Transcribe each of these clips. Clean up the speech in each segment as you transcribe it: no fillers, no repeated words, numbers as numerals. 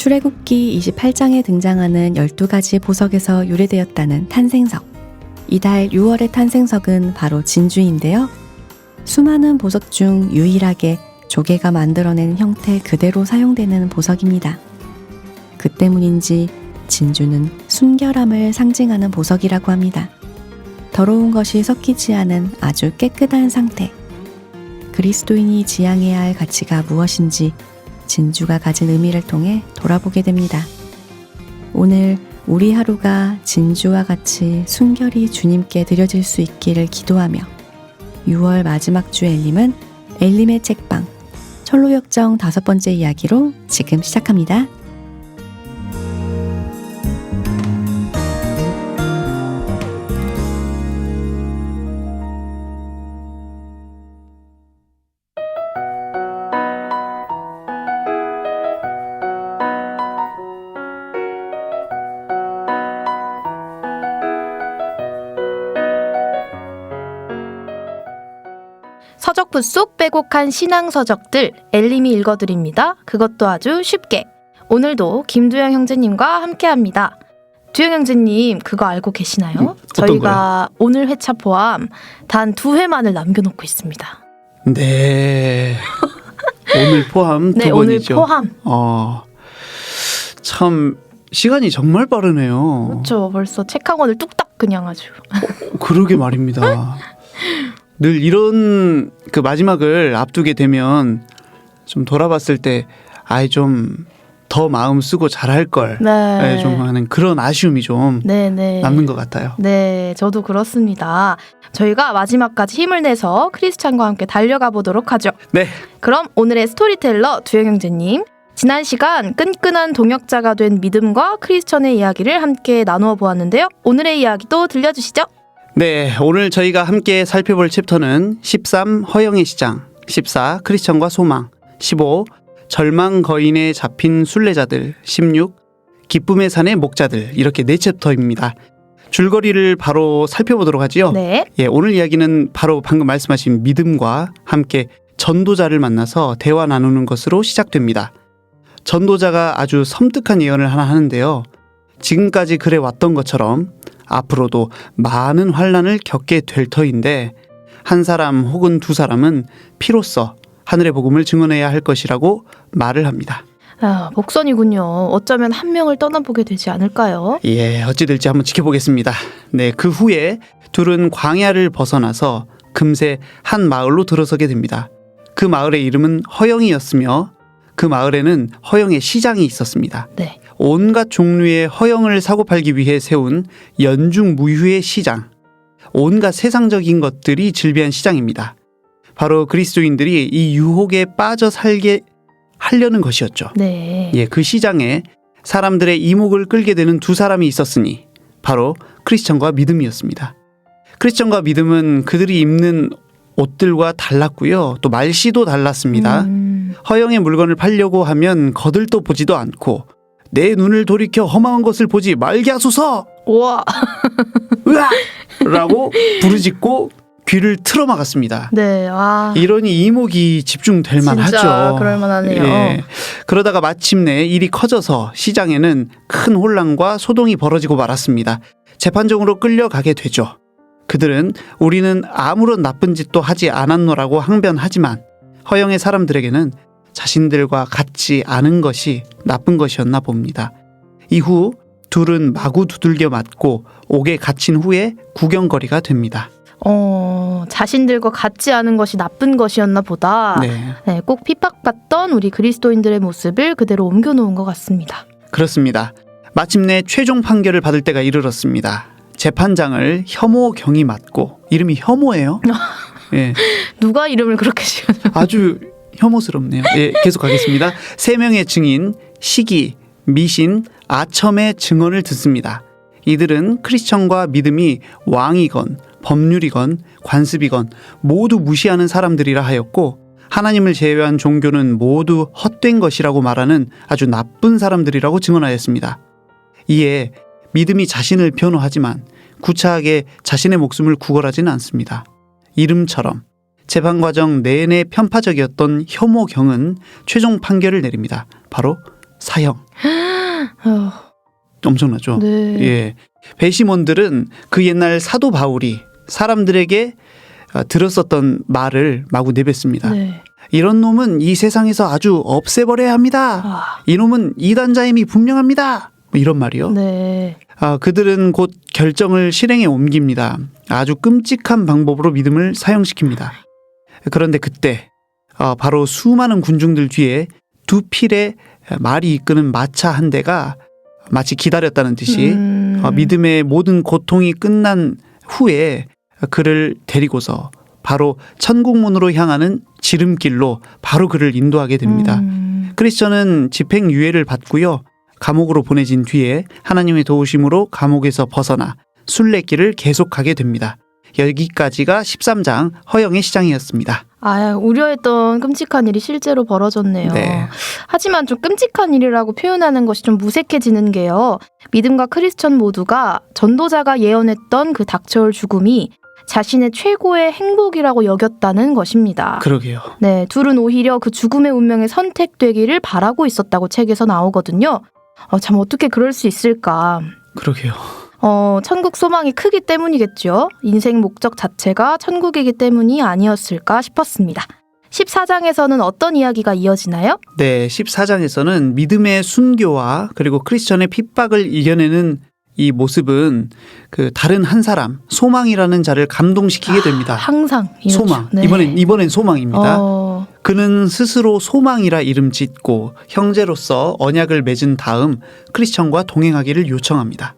출애굽기 28장에 등장하는 12가지 보석에서 유래되었다는 탄생석. 이달 6월의 탄생석은 바로 진주인데요. 수많은 보석 중 유일하게 조개가 만들어낸 형태 그대로 사용되는 보석입니다. 그 때문인지 진주는 순결함을 상징하는 보석이라고 합니다. 더러운 것이 섞이지 않은 아주 깨끗한 상태. 그리스도인이 지향해야 할 가치가 무엇인지 진주가 가진 의미를 통해 돌아보게 됩니다. 오늘 우리 하루가 진주와 같이 순결히 주님께 드려질 수 있기를 기도하며 6월 마지막 주 엘림은 엘림의 책방 철로역정 5번째 이야기로 지금 시작합니다. 서적부 속 빼곡한 신앙서적들 엘림이 읽어드립니다. 그것도 아주 쉽게. 오늘도 김두영 형제님과 함께합니다. 두영 형제님 그거 알고 계시나요? 저희가 오늘 회차 포함 단 2회만을 남겨놓고 있습니다. 네. 오늘 포함 네, 두 번이죠. 오늘 포함. 참 시간이 정말 빠르네요. 그렇죠. 벌써 책 한 권을 뚝딱 그냥 아주. 그러게 말입니다. 늘 이런 그 마지막을 앞두게 되면 좀 돌아봤을 때 아이 좀 더 마음 쓰고 잘할 걸. 네. 좀 하는 그런 아쉬움이 좀 남는 것 같아요. 네, 저도 그렇습니다. 저희가 마지막까지 힘을 내서 크리스찬과 함께 달려가 보도록 하죠. 네. 그럼 오늘의 스토리텔러 두영 형제님, 지난 시간 끈끈한 동역자가 된 믿음과 크리스천의 이야기를 함께 나누어 보았는데요. 오늘의 이야기도 들려주시죠. 네, 오늘 저희가 함께 살펴볼 챕터는 13 허영의 시장, 14 크리스천과 소망, 15 절망 거인에 잡힌 순례자들, 16 기쁨의 산의 목자들, 이렇게 4챕터입니다. 줄거리를 바로 살펴보도록 하지요. 네. 예, 오늘 이야기는 바로 방금 말씀하신 믿음과 함께 전도자를 만나서 대화 나누는 것으로 시작됩니다. 전도자가 아주 섬뜩한 예언을 하나 하는데요. 지금까지 그래 왔던 것처럼 앞으로도 많은 환난을 겪게 될 터인데 한 사람 혹은 두 사람은 피로써 하늘의 복음을 증언해야 할 것이라고 말을 합니다. 복선이군요. 어쩌면 한 명을 떠나보게 되지 않을까요? 예, 어찌 될지 한번 지켜보겠습니다. 네, 그 후에 둘은 광야를 벗어나서 금세 한 마을로 들어서게 됩니다. 그 마을의 이름은 허영이었으며 그 마을에는 허영의 시장이 있었습니다. 네. 온갖 종류의 허영을 사고 팔기 위해 세운 연중무휴의 시장, 온갖 세상적인 것들이 즐비한 시장입니다. 바로 그리스도인들이 이 유혹에 빠져 살게 하려는 것이었죠. 네. 예, 그 시장에 사람들의 이목을 끌게 되는 두 사람이 있었으니 바로 크리스천과 믿음이었습니다. 크리스천과 믿음은 그들이 입는 옷들과 달랐고요. 또 말씨도 달랐습니다. 허영의 물건을 팔려고 하면 거들떠 보지도 않고 내 눈을 돌이켜 험한 것을 보지 말게 하소서! 우와! 으악! 라고 부르짖고 귀를 틀어막았습니다. 네, 와. 이러니 이목이 집중될 만하죠. 진짜 그럴 만하네요. 예. 그러다가 마침내 일이 커져서 시장에는 큰 혼란과 소동이 벌어지고 말았습니다. 재판정으로 끌려가게 되죠. 그들은 우리는 아무런 나쁜 짓도 하지 않았노라고 항변하지만 허영의 사람들에게는 자신들과 같지 않은 것이 나쁜 것이었나 봅니다. 이후 둘은 마구 두들겨 맞고 옥에 갇힌 후에 구경거리가 됩니다. 자신들과 같지 않은 것이 나쁜 것이었나 보다. 네, 꼭 핍박받던 우리 그리스도인들의 모습을 그대로 옮겨놓은 것 같습니다. 그렇습니다. 마침내 최종 판결을 받을 때가 이르렀습니다. 재판장을 혐오경이 맡고, 이름이 혐오예요. 예. 누가 이름을 그렇게 지었죠? 아주 혐오스럽네요. 예, 계속 가겠습니다. 3명의 증인, 시기, 미신, 아첨의 증언을 듣습니다. 이들은 크리스천과 믿음이 왕이건 법률이건 관습이건 모두 무시하는 사람들이라 하였고 하나님을 제외한 종교는 모두 헛된 것이라고 말하는 아주 나쁜 사람들이라고 증언하였습니다. 이에 믿음이 자신을 변호하지만 구차하게 자신의 목숨을 구걸하지는 않습니다. 이름처럼 재판 과정 내내 편파적이었던 혐오경은 최종 판결을 내립니다. 바로 사형. 어, 엄청나죠? 네. 예. 배심원들은 그 옛날 사도 바울이 사람들에게 들었었던 말을 마구 내뱉습니다. 네. 이런 놈은 이 세상에서 아주 없애버려야 합니다. 아, 이놈은 이단자임이 분명합니다. 뭐 이런 말이요. 네. 그들은 곧 결정을 실행에 옮깁니다. 아주 끔찍한 방법으로 믿음을 사용시킵니다. 그런데 그때 바로 수많은 군중들 뒤에 두 필의 말이 이끄는 마차 한 대가 마치 기다렸다는 듯이 믿음의 모든 고통이 끝난 후에 그를 데리고서 바로 천국문으로 향하는 지름길로 바로 그를 인도하게 됩니다. 크리스천은 집행유예를 받고요. 감옥으로 보내진 뒤에 하나님의 도우심으로 감옥에서 벗어나 순례길을 계속하게 됩니다. 여기까지가 13장 허영의 시장이었습니다. 아, 우려했던 끔찍한 일이 실제로 벌어졌네요. 네. 하지만 좀 끔찍한 일이라고 표현하는 것이 좀 무색해지는 게요. 믿음과 크리스천 모두가 전도자가 예언했던 그 닥쳐올 죽음이 자신의 최고의 행복이라고 여겼다는 것입니다. 그러게요. 네, 둘은 오히려 그 죽음의 운명에 선택되기를 바라고 있었다고 책에서 나오거든요. 참 어떻게 그럴 수 있을까? 그러게요. 천국 소망이 크기 때문이겠죠. 인생 목적 자체가 천국이기 때문이 아니었을까 싶었습니다. 14장에서는 어떤 이야기가 이어지나요? 네, 14장에서는 믿음의 순교와 그리고 크리스천의 핍박을 이겨내는 이 모습은 그 다른 한 사람, 소망이라는 자를 감동시키게 됩니다. 항상 이렇죠. 소망. 네. 이번엔 소망입니다. 어, 그는 스스로 소망이라 이름 짓고 형제로서 언약을 맺은 다음 크리스천과 동행하기를 요청합니다.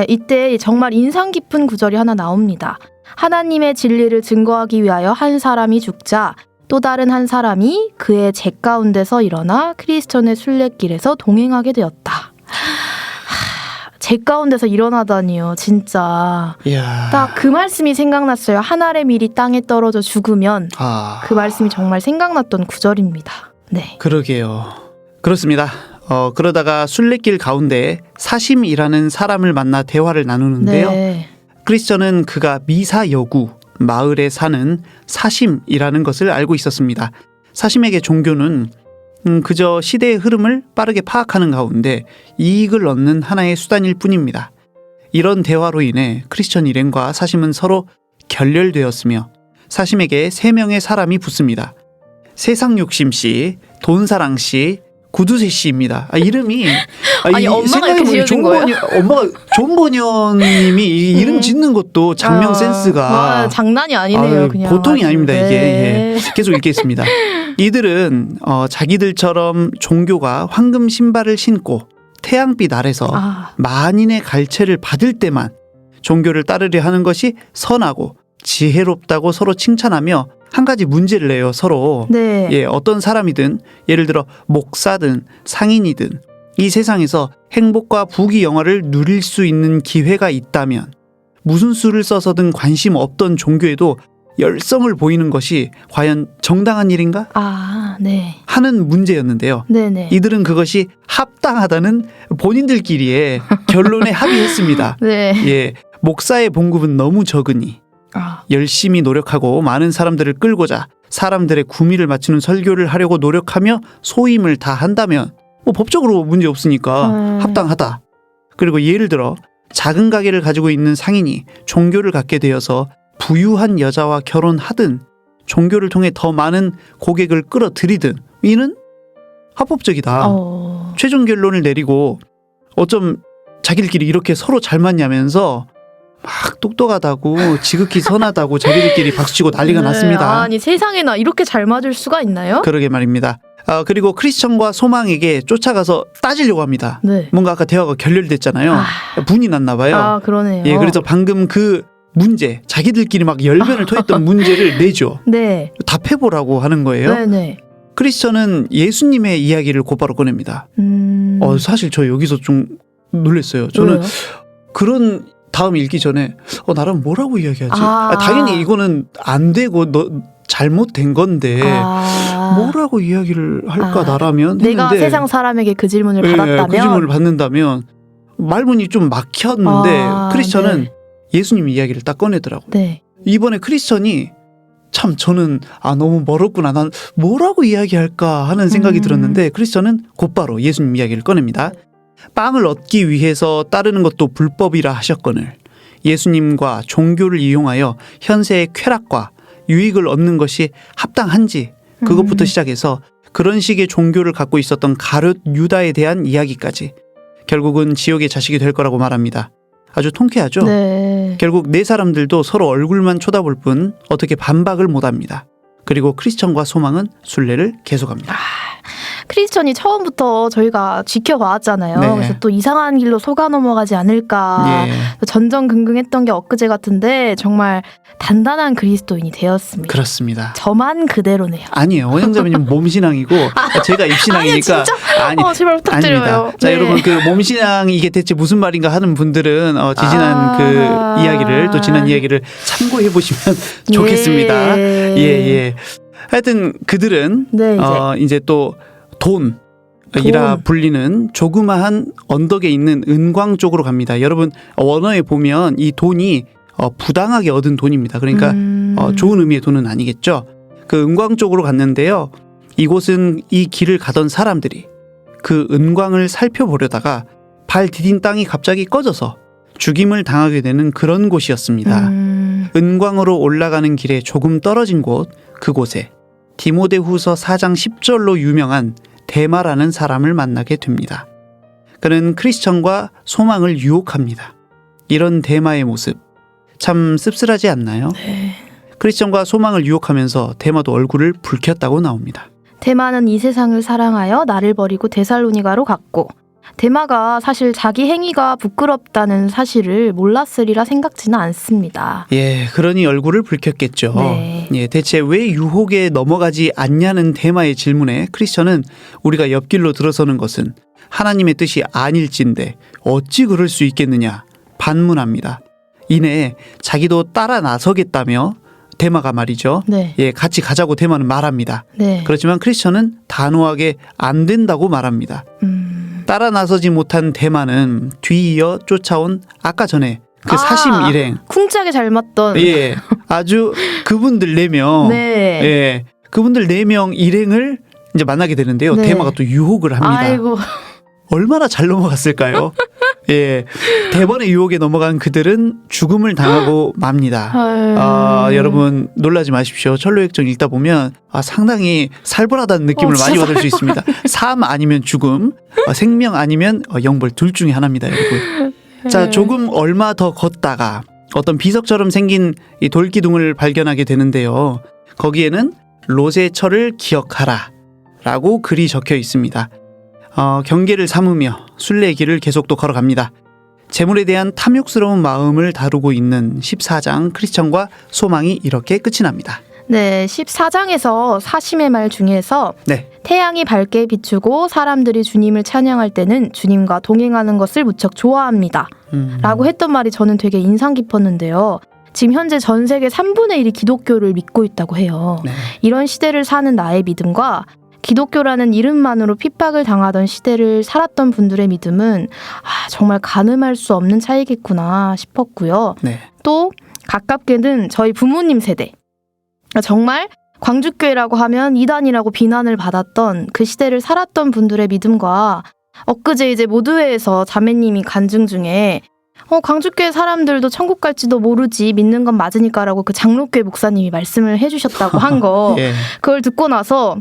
이때 정말 인상 깊은 구절이 하나 나옵니다. 하나님의 진리를 증거하기 위하여 한 사람이 죽자 또 다른 한 사람이 그의 제 가운데서 일어나 크리스천의 순례길에서 동행하게 되었다. 제 가운데서 일어나다니요. 진짜 이야. 딱 그 말씀이 생각났어요. 한 알의 밀이 땅에 떨어져 죽으면 그 말씀이 정말 생각났던 구절입니다. 네. 그러게요. 그렇습니다. 그러다가 순례길 가운데 사심이라는 사람을 만나 대화를 나누는데요. 네. 크리스천은 그가 미사여구 마을에 사는 사심이라는 것을 알고 있었습니다. 사심에게 종교는 그저 시대의 흐름을 빠르게 파악하는 가운데 이익을 얻는 하나의 수단일 뿐입니다. 이런 대화로 인해 크리스천 일행과 사심은 서로 결렬되었으며 사심에게 3명의 사람이 붙습니다. 세상 욕심 씨, 돈사랑 씨, 구두쇠 씨입니다. 이름이 아니, 엄마가 이렇게 지어준 거예요? 엄마가 존 번연님이 이 이름 짓는 것도 장면 센스가 와, 장난이 아니네요. 그냥 보통이 아닙니다. 네. 이게 계속 읽겠습니다. 이들은 자기들처럼 종교가 황금 신발을 신고 태양빛 아래서 만인의 갈채를 받을 때만 종교를 따르려 하는 것이 선하고 지혜롭다고 서로 칭찬하며 한 가지 문제를 내요. 서로. 네. 예, 어떤 사람이든 예를 들어 목사든 상인이든 이 세상에서 행복과 부귀영화를 누릴 수 있는 기회가 있다면 무슨 수를 써서든 관심 없던 종교에도 열성을 보이는 것이 과연 정당한 일인가? 네. 하는 문제였는데요. 네네. 이들은 그것이 합당하다는 본인들끼리의 결론에 합의했습니다. 네. 예, 목사의 봉급은 너무 적으니 열심히 노력하고 많은 사람들을 끌고자 사람들의 구미를 맞추는 설교를 하려고 노력하며 소임을 다 한다면 뭐 법적으로 문제 없으니까 합당하다. 그리고 예를 들어 작은 가게를 가지고 있는 상인이 종교를 갖게 되어서 부유한 여자와 결혼하든 종교를 통해 더 많은 고객을 끌어들이든 이는 합법적이다. 최종 결론을 내리고 어쩜 자기들끼리 이렇게 서로 잘 맞냐면서 막 똑똑하다고 지극히 선하다고 자기들끼리 박수치고 난리가 났습니다. 아니 세상에나 이렇게 잘 맞을 수가 있나요? 그러게 말입니다. 그리고 크리스천과 소망에게 쫓아가서 따지려고 합니다. 네. 뭔가 아까 대화가 결렬됐잖아요. 분이 났나 봐요. 그러네요. 예, 그래서 방금 그 문제, 자기들끼리 막 열변을 토했던 문제를 내죠. 네. 답해보라고 하는 거예요. 네네. 크리스천은 예수님의 이야기를 곧바로 꺼냅니다. 사실 저 여기서 좀 놀랐어요. 저는 왜요? 그런 다음 읽기 전에 나랑 뭐라고 이야기하지? 당연히 이거는 안 되고 잘못된 건데 뭐라고 이야기를 할까 나라면 했는데 내가 세상 사람에게 그 질문을 받았다면 그 질문을 받는다면 말문이 좀 막혔는데 크리스천은 네. 예수님 이야기를 딱 꺼내더라고요. 네. 이번에 크리스천이 참 저는 너무 멀었구나. 난 뭐라고 이야기할까 하는 생각이 들었는데 크리스천은 곧바로 예수님 이야기를 꺼냅니다. 빵을 얻기 위해서 따르는 것도 불법이라 하셨거늘 예수님과 종교를 이용하여 현세의 쾌락과 유익을 얻는 것이 합당한지 그것부터 시작해서 그런 식의 종교를 갖고 있었던 가룟 유다에 대한 이야기까지 결국은 지옥의 자식이 될 거라고 말합니다. 아주 통쾌하죠? 네. 결국 네 사람들도 서로 얼굴만 쳐다볼 뿐 어떻게 반박을 못합니다. 그리고 크리스천과 소망은 순례를 계속합니다. 크리스천이 처음부터 저희가 지켜봐왔잖아요. 네. 그래서 또 이상한 길로 속아 넘어가지 않을까. 예. 전전긍긍했던 게 엊그제 같은데 정말 단단한 그리스도인이 되었습니다. 그렇습니다. 저만 그대로네요. 아니에요. 원영자매님 몸신앙이고 제가 입신앙이니까. 아니야, 진짜? 아니, 제발 부탁드려요. 아닙니다. 자, 네. 여러분 그 몸신앙이 이게 대체 무슨 말인가 하는 분들은 지지난 그 이야기를 또 지난 이야기를 참고해 보시면 좋겠습니다. 예. 예. 하여튼 그들은 네, 이제 또 돈이라 불리는 조그마한 언덕에 있는 은광 쪽으로 갑니다. 여러분 원어에 보면 이 돈이 부당하게 얻은 돈입니다. 그러니까 좋은 의미의 돈은 아니겠죠. 그 은광 쪽으로 갔는데요. 이곳은 이 길을 가던 사람들이 그 은광을 살펴보려다가 발 디딘 땅이 갑자기 꺼져서 죽임을 당하게 되는 그런 곳이었습니다. 은광으로 올라가는 길에 조금 떨어진 곳, 그곳에 디모데후서 4장 10절로 유명한 데마라는 사람을 만나게 됩니다. 그는 크리스천과 소망을 유혹합니다. 이런 데마의 모습 참 씁쓸하지 않나요? 네. 크리스천과 소망을 유혹하면서 데마도 얼굴을 붉혔다고 나옵니다. 데마는 이 세상을 사랑하여 나를 버리고 데살로니가로 갔고 데마가 사실 자기 행위가 부끄럽다는 사실을 몰랐으리라 생각지는 않습니다. 예, 그러니 얼굴을 붉혔겠죠. 네. 예, 대체 왜 유혹에 넘어가지 않냐는 데마의 질문에 크리스천은 우리가 옆길로 들어서는 것은 하나님의 뜻이 아닐진데 어찌 그럴 수 있겠느냐 반문합니다. 이내 자기도 따라 나서겠다며 데마가 말이죠. 네. 예, 같이 가자고 데마는 말합니다. 네. 그렇지만 크리스천은 단호하게 안 된다고 말합니다. 따라 나서지 못한 데마는 뒤이어 쫓아온 아까 전에 그 사심 일행. 쿵짝에 잘 맞던. 예, 아주 그분들 4명. 네. 예, 그분들 4명 일행을 이제 만나게 되는데요. 네. 데마가 또 유혹을 합니다. 아이고. 얼마나 잘 넘어갔을까요? 예, 대번의 유혹에 넘어간 그들은 죽음을 당하고 맙니다. 여러분 놀라지 마십시오. 철로역정 읽다 보면 상당히 살벌하다는 느낌을 많이 받을 수 있습니다. 삶 아니면 죽음, 생명 아니면 영벌 둘 중에 하나입니다, 여러분. 자, 조금 얼마 더 걷다가 어떤 비석처럼 생긴 이 돌기둥을 발견하게 되는데요. 거기에는 롯의 철을 기억하라 라고 글이 적혀 있습니다. 경계를 삼으며 순례의 길을 계속 또 걸어갑니다. 재물에 대한 탐욕스러운 마음을 다루고 있는 14장 크리스천과 소망이 이렇게 끝이 납니다. 네, 14장에서 사심의 말 중에서 네. 태양이 밝게 비추고 사람들이 주님을 찬양할 때는 주님과 동행하는 것을 무척 좋아합니다. 라고 했던 말이 저는 되게 인상 깊었는데요. 지금 현재 전 세계 3분의 1이 기독교를 믿고 있다고 해요. 네. 이런 시대를 사는 나의 믿음과 기독교라는 이름만으로 핍박을 당하던 시대를 살았던 분들의 믿음은 정말 가늠할 수 없는 차이겠구나 싶었고요. 네. 또 가깝게는 저희 부모님 세대. 정말 광주교회라고 하면 이단이라고 비난을 받았던 그 시대를 살았던 분들의 믿음과 엊그제 이제 모두회에서 자매님이 간증 중에 광주교회 사람들도 천국 갈지도 모르지 믿는 건 맞으니까라고 그 장로교회 목사님이 말씀을 해주셨다고 한 거 예. 그걸 듣고 나서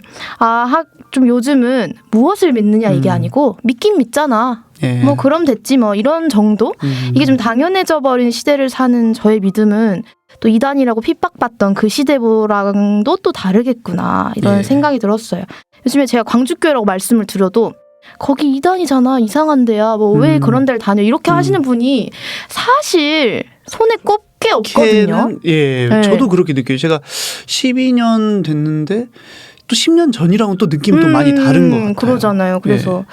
좀 요즘은 무엇을 믿느냐 이게 아니고 믿긴 믿잖아. 예. 뭐 그럼 됐지 뭐 이런 정도? 이게 좀 당연해져 버린 시대를 사는 저의 믿음은 또 이단이라고 핍박받던 그 시대랑도 또 다르겠구나 이런 예. 생각이 들었어요. 요즘에 제가 광주교회라고 말씀을 드려도 거기 이단이잖아 이상한 데야 뭐 왜 그런 데를 다녀 이렇게 하시는 분이 사실 손에 꼽게 없거든요. 예, 네. 저도 그렇게 느껴요. 제가 12년 됐는데 또 10년 전이랑은 또 느낌이 또 많이 다른 것 같아요. 그러잖아요. 그래서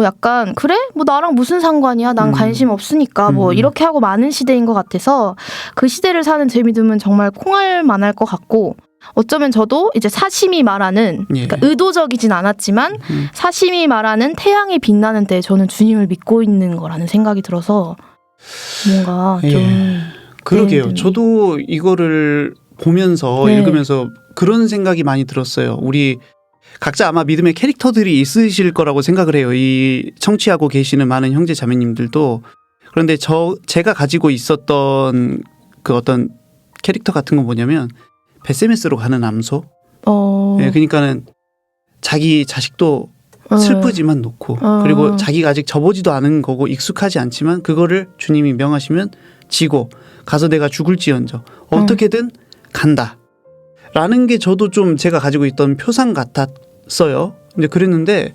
약간 그래? 뭐 나랑 무슨 상관이야? 난 관심 없으니까 뭐 이렇게 하고 많은 시대인 것 같아서 그 시대를 사는 제 믿음은 정말 콩알 만할 것 같고 어쩌면 저도 이제 사심이 말하는 그러니까 의도적이진 않았지만 사심이 말하는 태양이 빛나는 때 저는 주님을 믿고 있는 거라는 생각이 들어서 뭔가 좀 그러게요. 믿음이. 저도 이거를 보면서 네. 읽으면서 그런 생각이 많이 들었어요. 우리 각자 아마 믿음의 캐릭터들이 있으실 거라고 생각을 해요. 이 청취하고 계시는 많은 형제 자매님들도. 그런데 제가 가지고 있었던 그 어떤 캐릭터 같은 건 뭐냐면 베세메스로 가는 암소. 네, 그러니까는 자기 자식도 슬프지만 놓고 그리고 자기가 아직 접어지도 않은 거고 익숙하지 않지만 그거를 주님이 명하시면 지고 가서 내가 죽을지언정 어떻게든 간다. 라는 게 저도 좀 제가 가지고 있던 표상 같았어요. 근데 그랬는데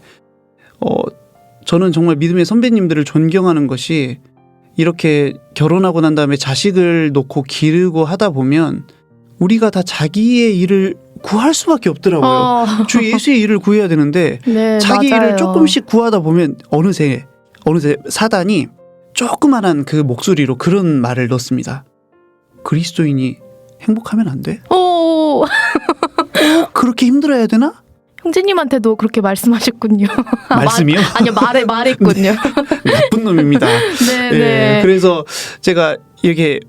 저는 정말 믿음의 선배님들을 존경하는 것이 이렇게 결혼하고 난 다음에 자식을 놓고 기르고 하다 보면 우리가 다 자기의 일을 구할 수밖에 없더라고요. 주 예수의 일을 구해야 되는데 네, 자기 맞아요. 일을 조금씩 구하다 보면 어느새 사단이 조그만한 그 목소리로 그런 말을 넣습니다. 그리스도인이 행복하면 안 돼? 그렇게 힘들어야 되나? 형제님한테도 그렇게 말씀하셨군요. 말씀이요? 아니요, 말했군요. 나쁜 놈입니다. 네, 예, 네. 그래서 제가 이렇게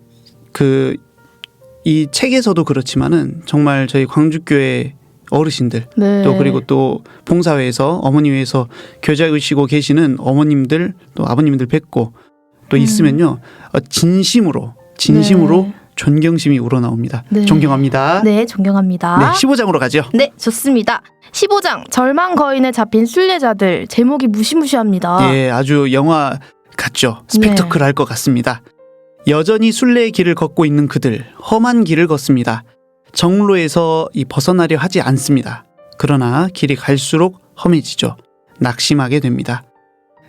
이 책에서도 그렇지만은 정말 저희 광주교회 어르신들 네. 또 그리고 또 봉사회에서 어머니회에서 교제하시고 계시는 어머님들 또 아버님들 뵙고 또 있으면요 진심으로 네. 존경심이 우러나옵니다. 네. 존경합니다. 네, 존경합니다. 네, 15장으로 가죠. 네, 좋습니다. 15장 절망 거인에 잡힌 순례자들. 제목이 무시무시합니다. 예, 아주 영화 같죠. 스펙터클 할 것 같습니다. 여전히 순례의 길을 걷고 있는 그들, 험한 길을 걷습니다. 정로에서 벗어나려 하지 않습니다. 그러나 길이 갈수록 험해지죠. 낙심하게 됩니다.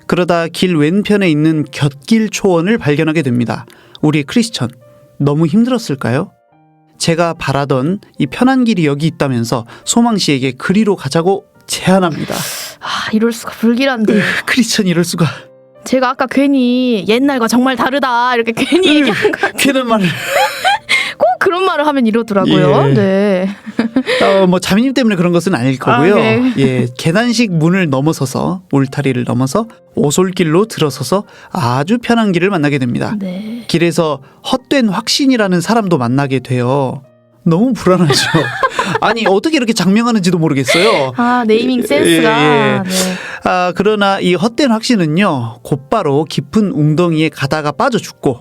그러다 길 왼편에 있는 곁길 초원을 발견하게 됩니다. 우리 크리스천, 너무 힘들었을까요? 제가 바라던 이 편한 길이 여기 있다면서 소망 씨에게 그리로 가자고 제안합니다. 이럴 수가 불길한데. 크리스천이 이럴 수가. 제가 아까 괜히 옛날과 정말 다르다 이렇게 괜히 얘기한 거. 괜한 말을. 꼭 그런 말을 하면 이러더라고요. 예. 네. 뭐 자매님 때문에 그런 것은 아닐 거고요. 네. 예, 계단식 문을 넘어서서 울타리를 넘어서 오솔길로 들어서서 아주 편한 길을 만나게 됩니다. 네. 길에서 헛된 확신이라는 사람도 만나게 돼요. 너무 불안하죠. 아니 어떻게 이렇게 장명하는지도 모르겠어요. 네이밍 센스가. 예. 네. 그러나 이 헛된 확신은요 곧바로 깊은 웅덩이에 가다가 빠져 죽고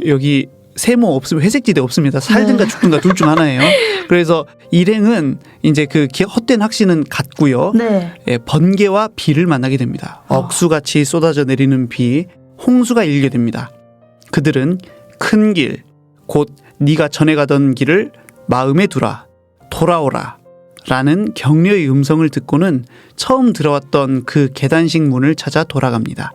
여기 세모 없으면 회색지대 없습니다. 살든가 죽든가 둘 중 하나예요. 그래서 일행은 이제 그 헛된 확신은 갔고요. 네. 예, 번개와 비를 만나게 됩니다. 억수같이 쏟아져 내리는 비, 홍수가 일게 됩니다. 그들은 큰 길, 곧 네가 전에 가던 길을 마음에 두라, 돌아오라 라는 격려의 음성을 듣고는 처음 들어왔던 그 계단식 문을 찾아 돌아갑니다.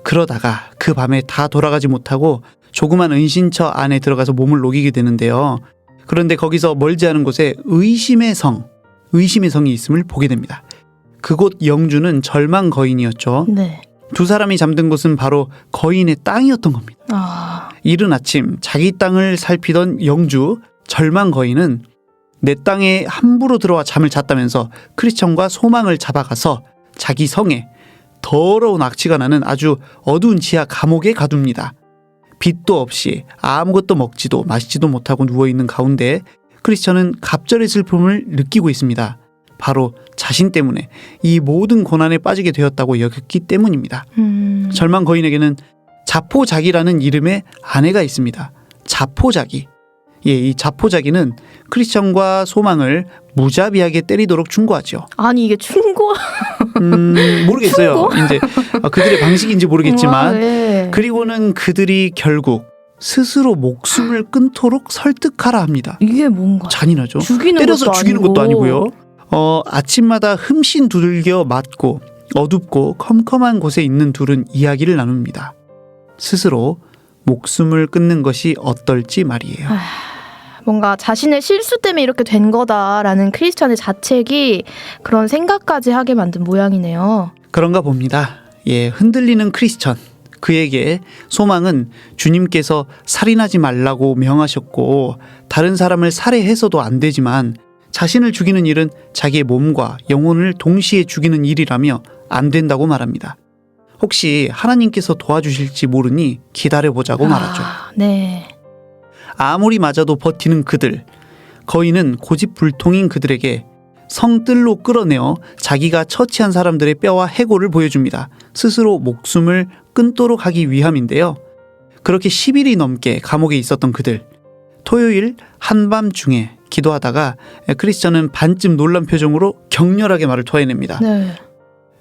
그러다가 그 밤에 다 돌아가지 못하고 조그만 은신처 안에 들어가서 몸을 녹이게 되는데요. 그런데 거기서 멀지 않은 곳에 의심의 성이 있음을 보게 됩니다. 그곳 영주는 절망 거인이었죠. 네. 두 사람이 잠든 곳은 바로 거인의 땅이었던 겁니다. 이른 아침 자기 땅을 살피던 영주 절망 거인은 내 땅에 함부로 들어와 잠을 잤다면서 크리스천과 소망을 잡아가서 자기 성에 더러운 악취가 나는 아주 어두운 지하 감옥에 가둡니다. 빛도 없이 아무것도 먹지도 마시지도 못하고 누워있는 가운데 크리스천은 갑절의 슬픔을 느끼고 있습니다. 바로 자신 때문에 이 모든 고난에 빠지게 되었다고 여겼기 때문입니다. 절망 거인에게는 자포자기라는 이름의 아내가 있습니다. 자포자기. 예, 이 자포자기는 크리스천과 소망을 무자비하게 때리도록 충고하죠. 아니 이게 충고? 모르겠어요. 이제 그들의 방식인지 모르겠지만 네. 그리고는 그들이 결국 스스로 목숨을 끊도록 설득하라 합니다. 이게 뭔가? 잔인하죠. 때려서 죽이는 것도 아니고요. 아침마다 흠씬 두들겨 맞고 어둡고 컴컴한 곳에 있는 둘은 이야기를 나눕니다. 스스로 목숨을 끊는 것이 어떨지 말이에요. 뭔가 자신의 실수 때문에 이렇게 된 거다라는 크리스천의 자책이 그런 생각까지 하게 만든 모양이네요. 그런가 봅니다. 예, 흔들리는 크리스천. 그에게 소망은 주님께서 살인하지 말라고 명하셨고 다른 사람을 살해해서도 안 되지만 자신을 죽이는 일은 자기의 몸과 영혼을 동시에 죽이는 일이라며 안 된다고 말합니다. 혹시 하나님께서 도와주실지 모르니 기다려보자고 말하죠. 네. 아무리 맞아도 버티는 그들. 거인은 고집불통인 그들에게 성뜰로 끌어내어 자기가 처치한 사람들의 뼈와 해골을 보여줍니다. 스스로 목숨을 끊도록 하기 위함인데요. 그렇게 10일이 넘게 감옥에 있었던 그들. 토요일 한밤중에 기도하다가 크리스천은 반쯤 놀란 표정으로 격렬하게 말을 토해냅니다. 네.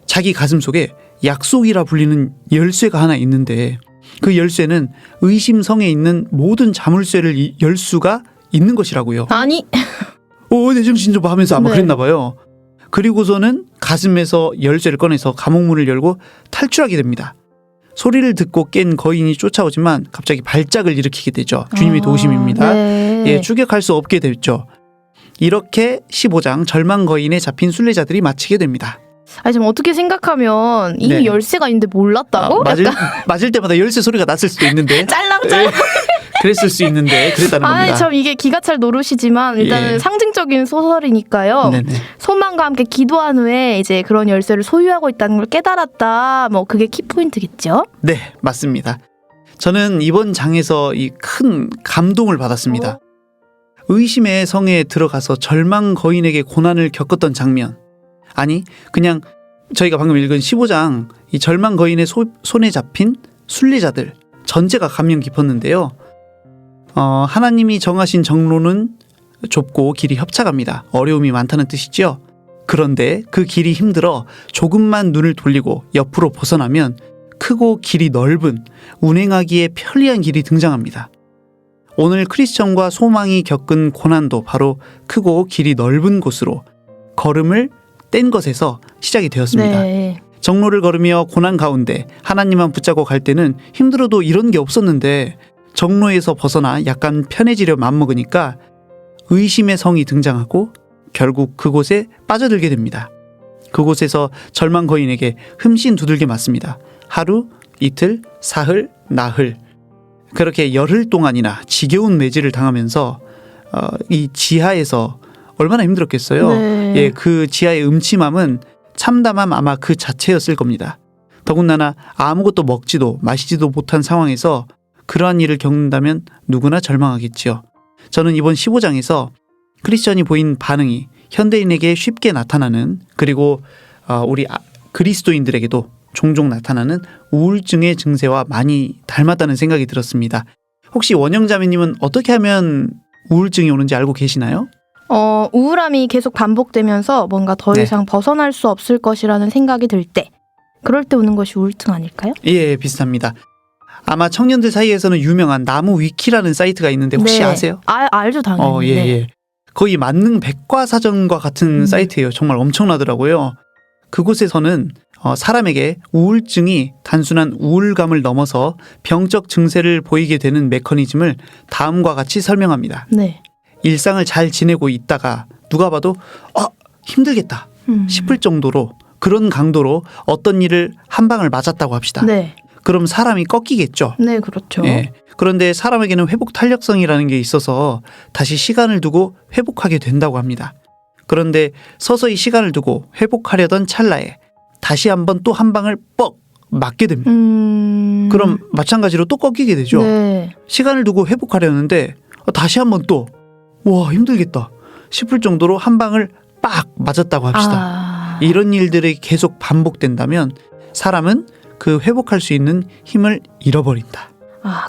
자기 가슴 속에 약속이라 불리는 열쇠가 하나 있는데 그 열쇠는 의심성에 있는 모든 자물쇠를 열 수가 있는 것이라고요. 아니. 내 정신 좀 봐 하면서 아마 네. 그랬나 봐요. 그리고서는 가슴에서 열쇠를 꺼내서 감옥문을 열고 탈출하게 됩니다. 소리를 듣고 깬 거인이 쫓아오지만 갑자기 발작을 일으키게 되죠. 주님이 도우심입니다. 네. 예, 추격할 수 없게 됐죠. 이렇게 15장 절망 거인에 잡힌 순례자들이 마치게 됩니다. 아니 지금 어떻게 생각하면 이 네. 열쇠가 있는데 몰랐다고? 맞을 때마다 열쇠 소리가 났을 수도 있는데 짤랑짤랑. 그랬을 수 있는데 그랬다는 겁니다. 아니 참 이게 기가 찰 노릇이지만 일단은 예. 상징적인 소설이니까요. 네네. 소망과 함께 기도한 후에 이제 그런 열쇠를 소유하고 있다는 걸 깨달았다. 뭐 그게 키포인트겠죠? 네, 맞습니다. 저는 이번 장에서 이 큰 감동을 받았습니다. 의심의 성에 들어가서 절망 거인에게 고난을 겪었던 장면. 아니, 그냥 저희가 방금 읽은 15장 이 절망 거인의 손에 잡힌 순례자들 전체가 감명 깊었는데요. 하나님이 정하신 정로는 좁고 길이 협착합니다. 어려움이 많다는 뜻이죠. 그런데 그 길이 힘들어 조금만 눈을 돌리고 옆으로 벗어나면 크고 길이 넓은 운행하기에 편리한 길이 등장합니다. 오늘 크리스천과 소망이 겪은 고난도 바로 크고 길이 넓은 곳으로 걸음을 뗀 것에서 시작이 되었습니다. 네. 정로를 걸으며 고난 가운데 하나님만 붙잡고 갈 때는 힘들어도 이런 게 없었는데 정로에서 벗어나 약간 편해지려 맘먹으니까 의심의 성이 등장하고 결국 그곳에 빠져들게 됩니다. 그곳에서 절망 거인에게 흠씬 두들겨 맞습니다. 하루, 이틀, 사흘, 나흘 그렇게 열흘 동안이나 지겨운 매질을 당하면서 이 지하에서 얼마나 힘들었겠어요. 네. 예, 그 지하의 음침함은 참담함 아마 그 자체였을 겁니다. 더군다나 아무것도 먹지도 마시지도 못한 상황에서 그러한 일을 겪는다면 누구나 절망하겠지요. 저는 이번 15장에서 크리스천이 보인 반응이 현대인에게 쉽게 나타나는 그리고 우리 그리스도인들에게도 종종 나타나는 우울증의 증세와 많이 닮았다는 생각이 들었습니다. 혹시 원영자매님은 어떻게 하면 우울증이 오는지 알고 계시나요? 우울함이 계속 반복되면서 뭔가 더 네. 이상 벗어날 수 없을 것이라는 생각이 들 때, 그럴 때 오는 것이 우울증 아닐까요? 예, 비슷합니다. 아마 청년들 사이에서는 유명한 나무 위키라는 사이트가 있는데 혹시 네. 아세요? 알죠, 당연히. 예, 네. 예. 거의 만능 백과사전과 같은 사이트예요. 정말 엄청나더라고요. 그곳에서는 사람에게 우울증이 단순한 우울감을 넘어서 병적 증세를 보이게 되는 메커니즘을 다음과 같이 설명합니다. 네. 일상을 잘 지내고 있다가 누가 봐도 힘들겠다 싶을 정도로 그런 강도로 어떤 일을 한 방을 맞았다고 합시다. 네. 그럼 사람이 꺾이겠죠. 네, 그렇죠. 예. 그런데 사람에게는 회복 탄력성이라는 게 있어서 다시 시간을 두고 회복하게 된다고 합니다. 그런데 서서히 시간을 두고 회복하려던 찰나에 다시 한번 또 한 방을 뻑 맞게 됩니다. 그럼 마찬가지로 또 꺾이게 되죠. 네. 시간을 두고 회복하려는데 다시 한번 또 와 힘들겠다 싶을 정도로 한 방을 빡 맞았다고 합시다. 이런 일들이 계속 반복된다면 사람은 그 회복할 수 있는 힘을 잃어버린다.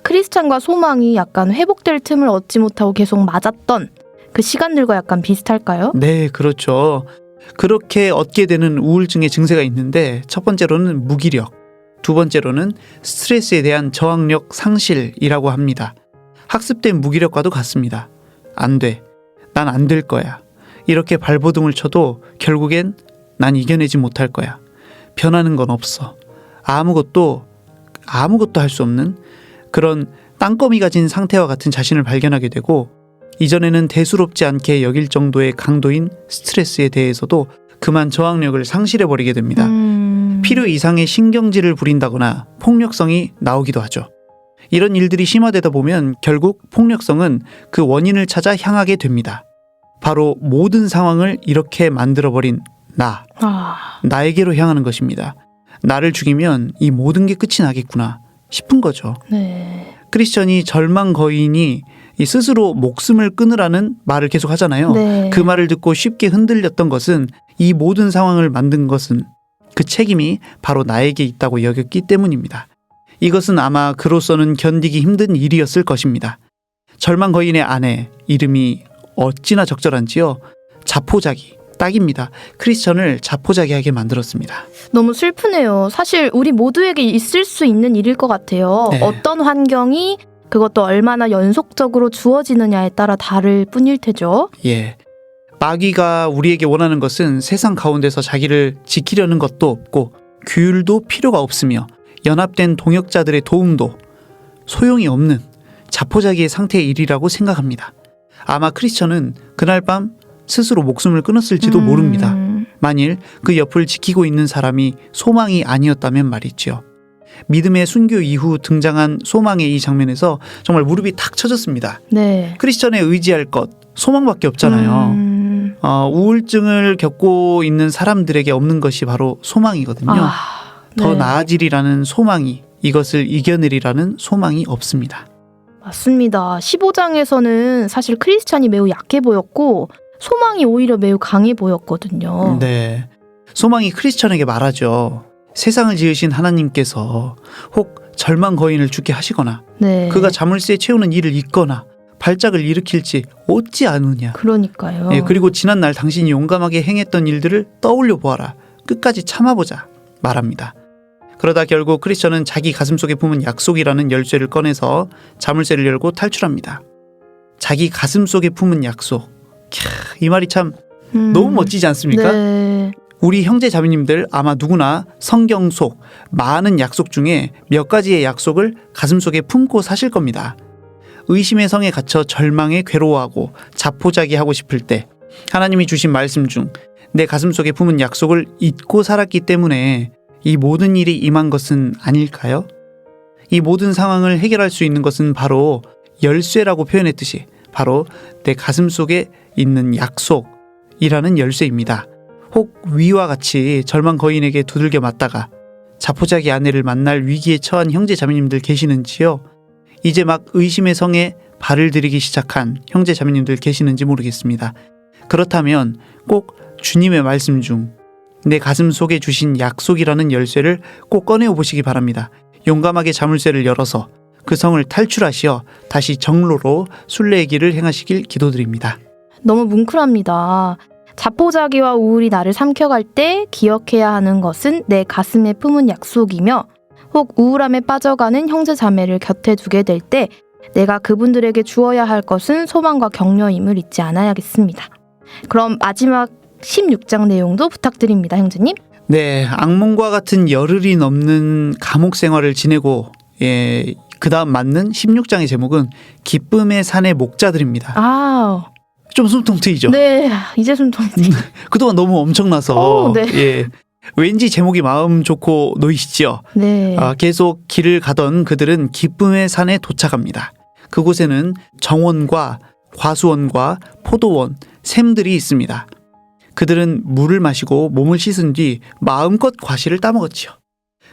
크리스찬과 소망이 약간 회복될 틈을 얻지 못하고 계속 맞았던 그 시간들과 약간 비슷할까요? 네, 그렇죠. 그렇게 얻게 되는 우울증의 증세가 있는데 첫 번째로는 무기력, 두 번째로는 스트레스에 대한 저항력 상실이라고 합니다. 학습된 무기력과도 같습니다. 안 돼. 난 안 될 거야. 이렇게 발버둥을 쳐도 결국엔 난 이겨내지 못할 거야. 변하는 건 없어. 아무것도 할 수 없는 그런 땅거미가 진 상태와 같은 자신을 발견하게 되고 이전에는 대수롭지 않게 여길 정도의 강도인 스트레스에 대해서도 그만 저항력을 상실해버리게 됩니다. 필요 이상의 신경질을 부린다거나 폭력성이 나오기도 하죠. 이런 일들이 심화되다 보면 결국 폭력성은 그 원인을 찾아 향하게 됩니다. 바로 모든 상황을 이렇게 만들어버린 나에게로 향하는 것입니다. 나를 죽이면 이 모든 게 끝이 나겠구나 싶은 거죠. 네. 크리스천이 절망 거인이 이 스스로 목숨을 끊으라는 말을 계속 하잖아요. 네. 그 말을 듣고 쉽게 흔들렸던 것은 이 모든 상황을 만든 것은 그 책임이 바로 나에게 있다고 여겼기 때문입니다. 이것은 아마 그로서는 견디기 힘든 일이었을 것입니다. 절망 거인의 아내 이름이 어찌나 적절한지요. 자포자기 딱입니다. 크리스천을 자포자기하게 만들었습니다. 너무 슬프네요. 사실 우리 모두에게 있을 수 있는 일일 것 같아요. 네. 어떤 환경이 그것도 얼마나 연속적으로 주어지느냐에 따라 다를 뿐일 테죠. 예. 마귀가 우리에게 원하는 것은 세상 가운데서 자기를 지키려는 것도 없고 규율도 필요가 없으며 연합된 동역자들의 도움도 소용이 없는 자포자기의 상태의 일이라고 생각합니다. 아마 크리스천은 그날 밤 스스로 목숨을 끊었을지도 모릅니다. 만일 그 옆을 지키고 있는 사람이 소망이 아니었다면 말이죠. 믿음의 순교 이후 등장한 소망의 이 장면에서 정말 무릎이 탁 쳐졌습니다. 네. 크리스천에 의지할 것, 소망밖에 없잖아요. 우울증을 겪고 있는 사람들에게 없는 것이 바로 소망이거든요. 더 네. 나아지리라는 소망이, 이것을 이겨내리라는 소망이 없습니다. 맞습니다. 15장에서는 사실 크리스찬이 매우 약해 보였고 소망이 오히려 매우 강해 보였거든요. 네. 소망이 크리스천에게 말하죠. 세상을 지으신 하나님께서 혹 절망 거인을 죽게 하시거나 네. 그가 자물쇠 채우는 일을 잇거나 발작을 일으킬지 어찌 아느냐. 그러니까요. 예, 그리고 지난날 당신이 용감하게 행했던 일들을 떠올려 보아라. 끝까지 참아보자 말합니다. 그러다 결국 크리스천은 자기 가슴속에 품은 약속이라는 열쇠를 꺼내서 자물쇠를 열고 탈출합니다. 자기 가슴속에 품은 약속. 이 말이 참 너무 멋지지 않습니까? 네. 우리 형제 자매님들 아마 누구나 성경 속 많은 약속 중에 몇 가지의 약속을 가슴속에 품고 사실 겁니다. 의심의 성에 갇혀 절망에 괴로워하고 자포자기하고 싶을 때 하나님이 주신 말씀 중 내 가슴속에 품은 약속을 잊고 살았기 때문에 이 모든 일이 임한 것은 아닐까요? 이 모든 상황을 해결할 수 있는 것은 바로 열쇠라고 표현했듯이 바로 내 가슴속에 있는 약속이라는 열쇠입니다. 혹 위와 같이 절망 거인에게 두들겨 맞다가 자포자기 아내를 만날 위기에 처한 형제 자매님들 계시는지요? 이제 막 의심의 성에 발을 들이기 시작한 형제 자매님들 계시는지 모르겠습니다. 그렇다면 꼭 주님의 말씀 중 내 가슴 속에 주신 약속이라는 열쇠를 꼭 꺼내어 보시기 바랍니다. 용감하게 자물쇠를 열어서 그 성을 탈출하시어 다시 정로로 순례의 길을 행하시길 기도드립니다. 너무 뭉클합니다. 자포자기와 우울이 나를 삼켜갈 때 기억해야 하는 것은 내 가슴에 품은 약속이며 혹 우울함에 빠져가는 형제 자매를 곁에 두게 될 때 내가 그분들에게 주어야 할 것은 소망과 격려임을 잊지 않아야겠습니다. 그럼 마지막 16장 내용도 부탁드립니다, 형제님. 네, 악몽과 같은 열흘이 넘는 감옥 생활을 지내고 그 다음 맞는 16장의 제목은 기쁨의 산의 목자들입니다. 아, 좀 숨통 트이죠? 네, 이제 숨통이 그동안 너무 엄청나서 오, 네. 예, 왠지 제목이 마음 좋고 놓이시죠? 네. 계속 길을 가던 그들은 기쁨의 산에 도착합니다. 그곳에는 정원과 과수원과 포도원, 샘들이 있습니다. 그들은 물을 마시고 몸을 씻은 뒤 마음껏 과실을 따먹었지요.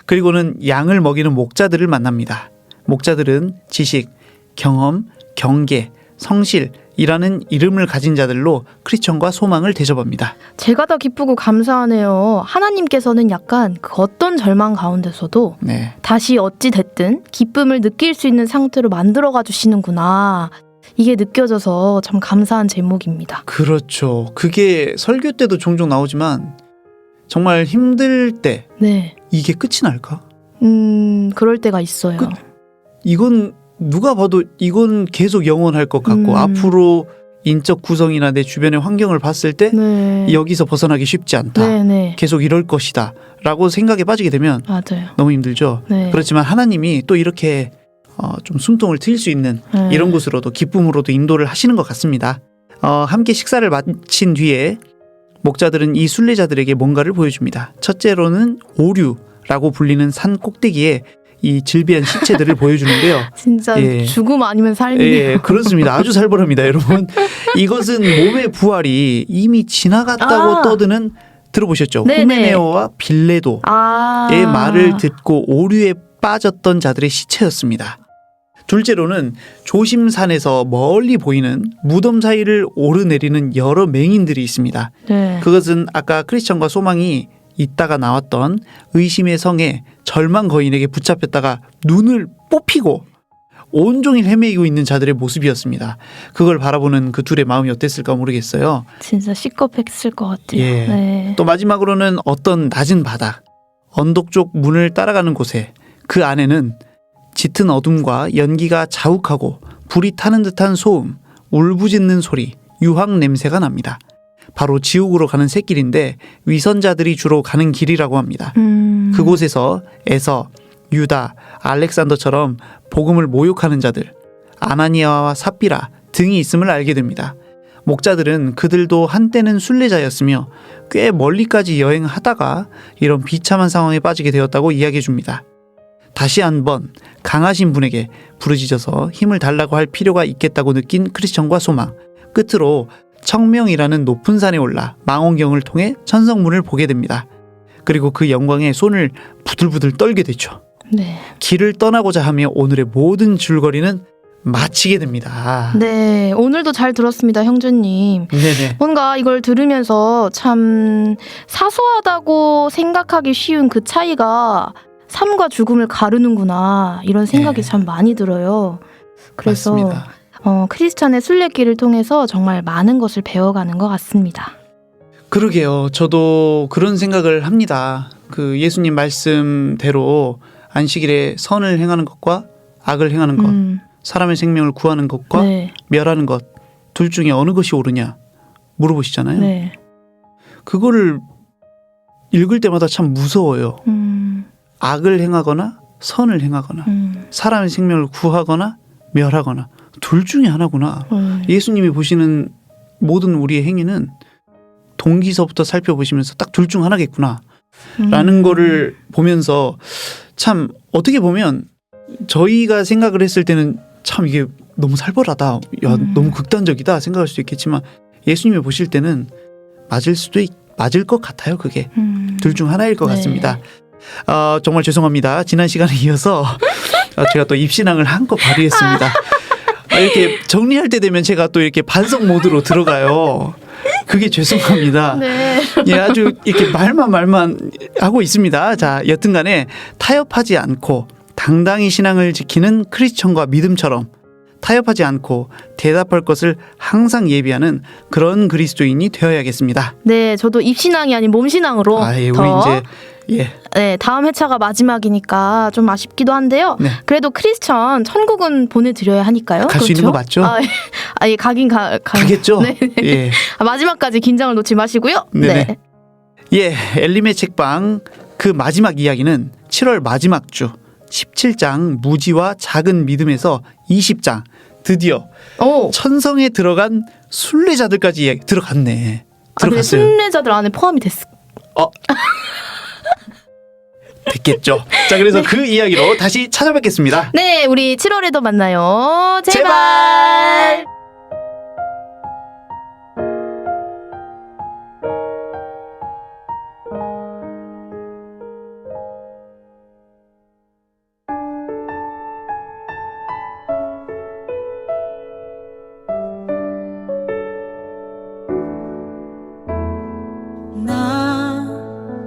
그리고는 양을 먹이는 목자들을 만납니다. 목자들은 지식, 경험, 경계, 성실이라는 이름을 가진 자들로 크리스천과 소망을 대접합니다. 제가 더 기쁘고 감사하네요. 하나님께서는 약간 그 어떤 절망 가운데서도 네. 다시 어찌 됐든 기쁨을 느낄 수 있는 상태로 만들어가 주시는구나. 이게 느껴져서 참 감사한 제목입니다. 그렇죠. 그게 설교 때도 종종 나오지만 정말 힘들 때 네. 이게 끝이 날까? 그럴 때가 있어요. 이건 누가 봐도 이건 계속 영원할 것 같고 앞으로 인적 구성이나 내 주변의 환경을 봤을 때 네. 여기서 벗어나기 쉽지 않다. 네, 네. 계속 이럴 것이다. 라고 생각에 빠지게 되면 맞아요. 너무 힘들죠. 네. 그렇지만 하나님이 또 이렇게 좀 숨통을 트일 수 있는 네. 이런 곳으로도 기쁨으로도 인도를 하시는 것 같습니다. 함께 식사를 마친 뒤에 목자들은 이 순례자들에게 뭔가를 보여줍니다. 첫째로는 오류라고 불리는 산 꼭대기에 이 질비한 시체들을 보여주는데요. 진짜 예. 죽음 아니면 삶이네요. 예, 그렇습니다. 아주 살벌합니다, 여러분. 이것은 몸의 부활이 이미 지나갔다고 떠드는 들어보셨죠? 네네. 후메네오와 빌레도의 말을 듣고 오류에 빠졌던 자들의 시체였습니다. 둘째로는 조심산에서 멀리 보이는 무덤 사이를 오르내리는 여러 맹인들이 있습니다. 네. 그것은 아까 크리스천과 소망이 있다가 나왔던 의심의 성에 절망 거인에게 붙잡혔다가 눈을 뽑히고 온종일 헤매이고 있는 자들의 모습이었습니다. 그걸 바라보는 그 둘의 마음이 어땠을까 모르겠어요. 진짜 시겁했을 것 같아요. 예. 네. 또 마지막으로는 어떤 낮은 바다, 언덕 쪽 문을 따라가는 곳에 그 안에는 짙은 어둠과 연기가 자욱하고 불이 타는 듯한 소음, 울부짖는 소리, 유황 냄새가 납니다. 바로 지옥으로 가는 샛길인데 위선자들이 주로 가는 길이라고 합니다. 그곳에서 에서, 유다, 알렉산더처럼 복음을 모욕하는 자들, 아나니아와 삽비라 등이 있음을 알게 됩니다. 목자들은 그들도 한때는 순례자였으며 꽤 멀리까지 여행하다가 이런 비참한 상황에 빠지게 되었다고 이야기해 줍니다. 다시 한번 강하신 분에게 부르짖어서 힘을 달라고 할 필요가 있겠다고 느낀 크리스천과 소망. 끝으로 청명이라는 높은 산에 올라 망원경을 통해 천성문을 보게 됩니다. 그리고 그 영광에 손을 부들부들 떨게 되죠. 네. 길을 떠나고자 하며 오늘의 모든 줄거리는 마치게 됩니다. 네, 오늘도 잘 들었습니다, 형제님. 네네. 뭔가 이걸 들으면서 참 사소하다고 생각하기 쉬운 그 차이가 삶과 죽음을 가르는구나 이런 생각이 네. 참 많이 들어요. 그래서 맞습니다. 크리스찬의 순례길을 통해서 정말 많은 것을 배워가는 것 같습니다. 그러게요. 저도 그런 생각을 합니다. 그 예수님 말씀대로 안식일에 선을 행하는 것과 악을 행하는 것, 사람의 생명을 구하는 것과 네. 멸하는 것, 둘 중에 어느 것이 옳으냐 물어보시잖아요. 네. 그거를 읽을 때마다 참 무서워요. 악을 행하거나 선을 행하거나 사람의 생명을 구하거나 멸하거나 둘 중에 하나구나. 예수님이 보시는 모든 우리의 행위는 동기서부터 살펴보시면서 딱 둘 중 하나겠구나 라는 거를 보면서 참 어떻게 보면 저희가 생각을 했을 때는 참 이게 너무 살벌하다, 야, 너무 극단적이다 생각할 수도 있겠지만 예수님이 보실 때는 맞을 것 같아요. 그게 둘 중 하나일 것 네. 같습니다. 정말 죄송합니다. 지난 시간에 이어서 제가 또 입신앙을 한껏 발휘했습니다. 이렇게 정리할 때 되면 제가 또 이렇게 반성 모드로 들어가요. 그게 죄송합니다. 네. 예, 아주 이렇게 말만 하고 있습니다. 자, 여튼간에 타협하지 않고 당당히 신앙을 지키는 크리스천과 믿음처럼 타협하지 않고 대답할 것을 항상 예비하는 그런 그리스도인이 되어야겠습니다. 네, 저도 입신앙이 아닌 몸신앙으로 우리 더 이제 네, 다음 회차가 마지막이니까 좀 아쉽기도 한데요. 네. 그래도 크리스천 천국은 보내드려야 하니까요. 갈 수 있는 거 맞죠? 예, 가긴 가겠죠? 네. 예. 마지막까지 긴장을 놓지 마시고요. 네네. 네. 예, 엘림의 책방 그 마지막 이야기는 7월 마지막 주 17장 무지와 작은 믿음에서 20장 드디어 오. 천성에 들어간 순례자들까지 들어갔네. 근데 들어갔어요. 순례자들 안에 포함이 됐어. 됐겠죠. 자, 그래서 그 이야기로 다시 찾아뵙겠습니다. 네, 우리 7월에도 만나요. 제발. 나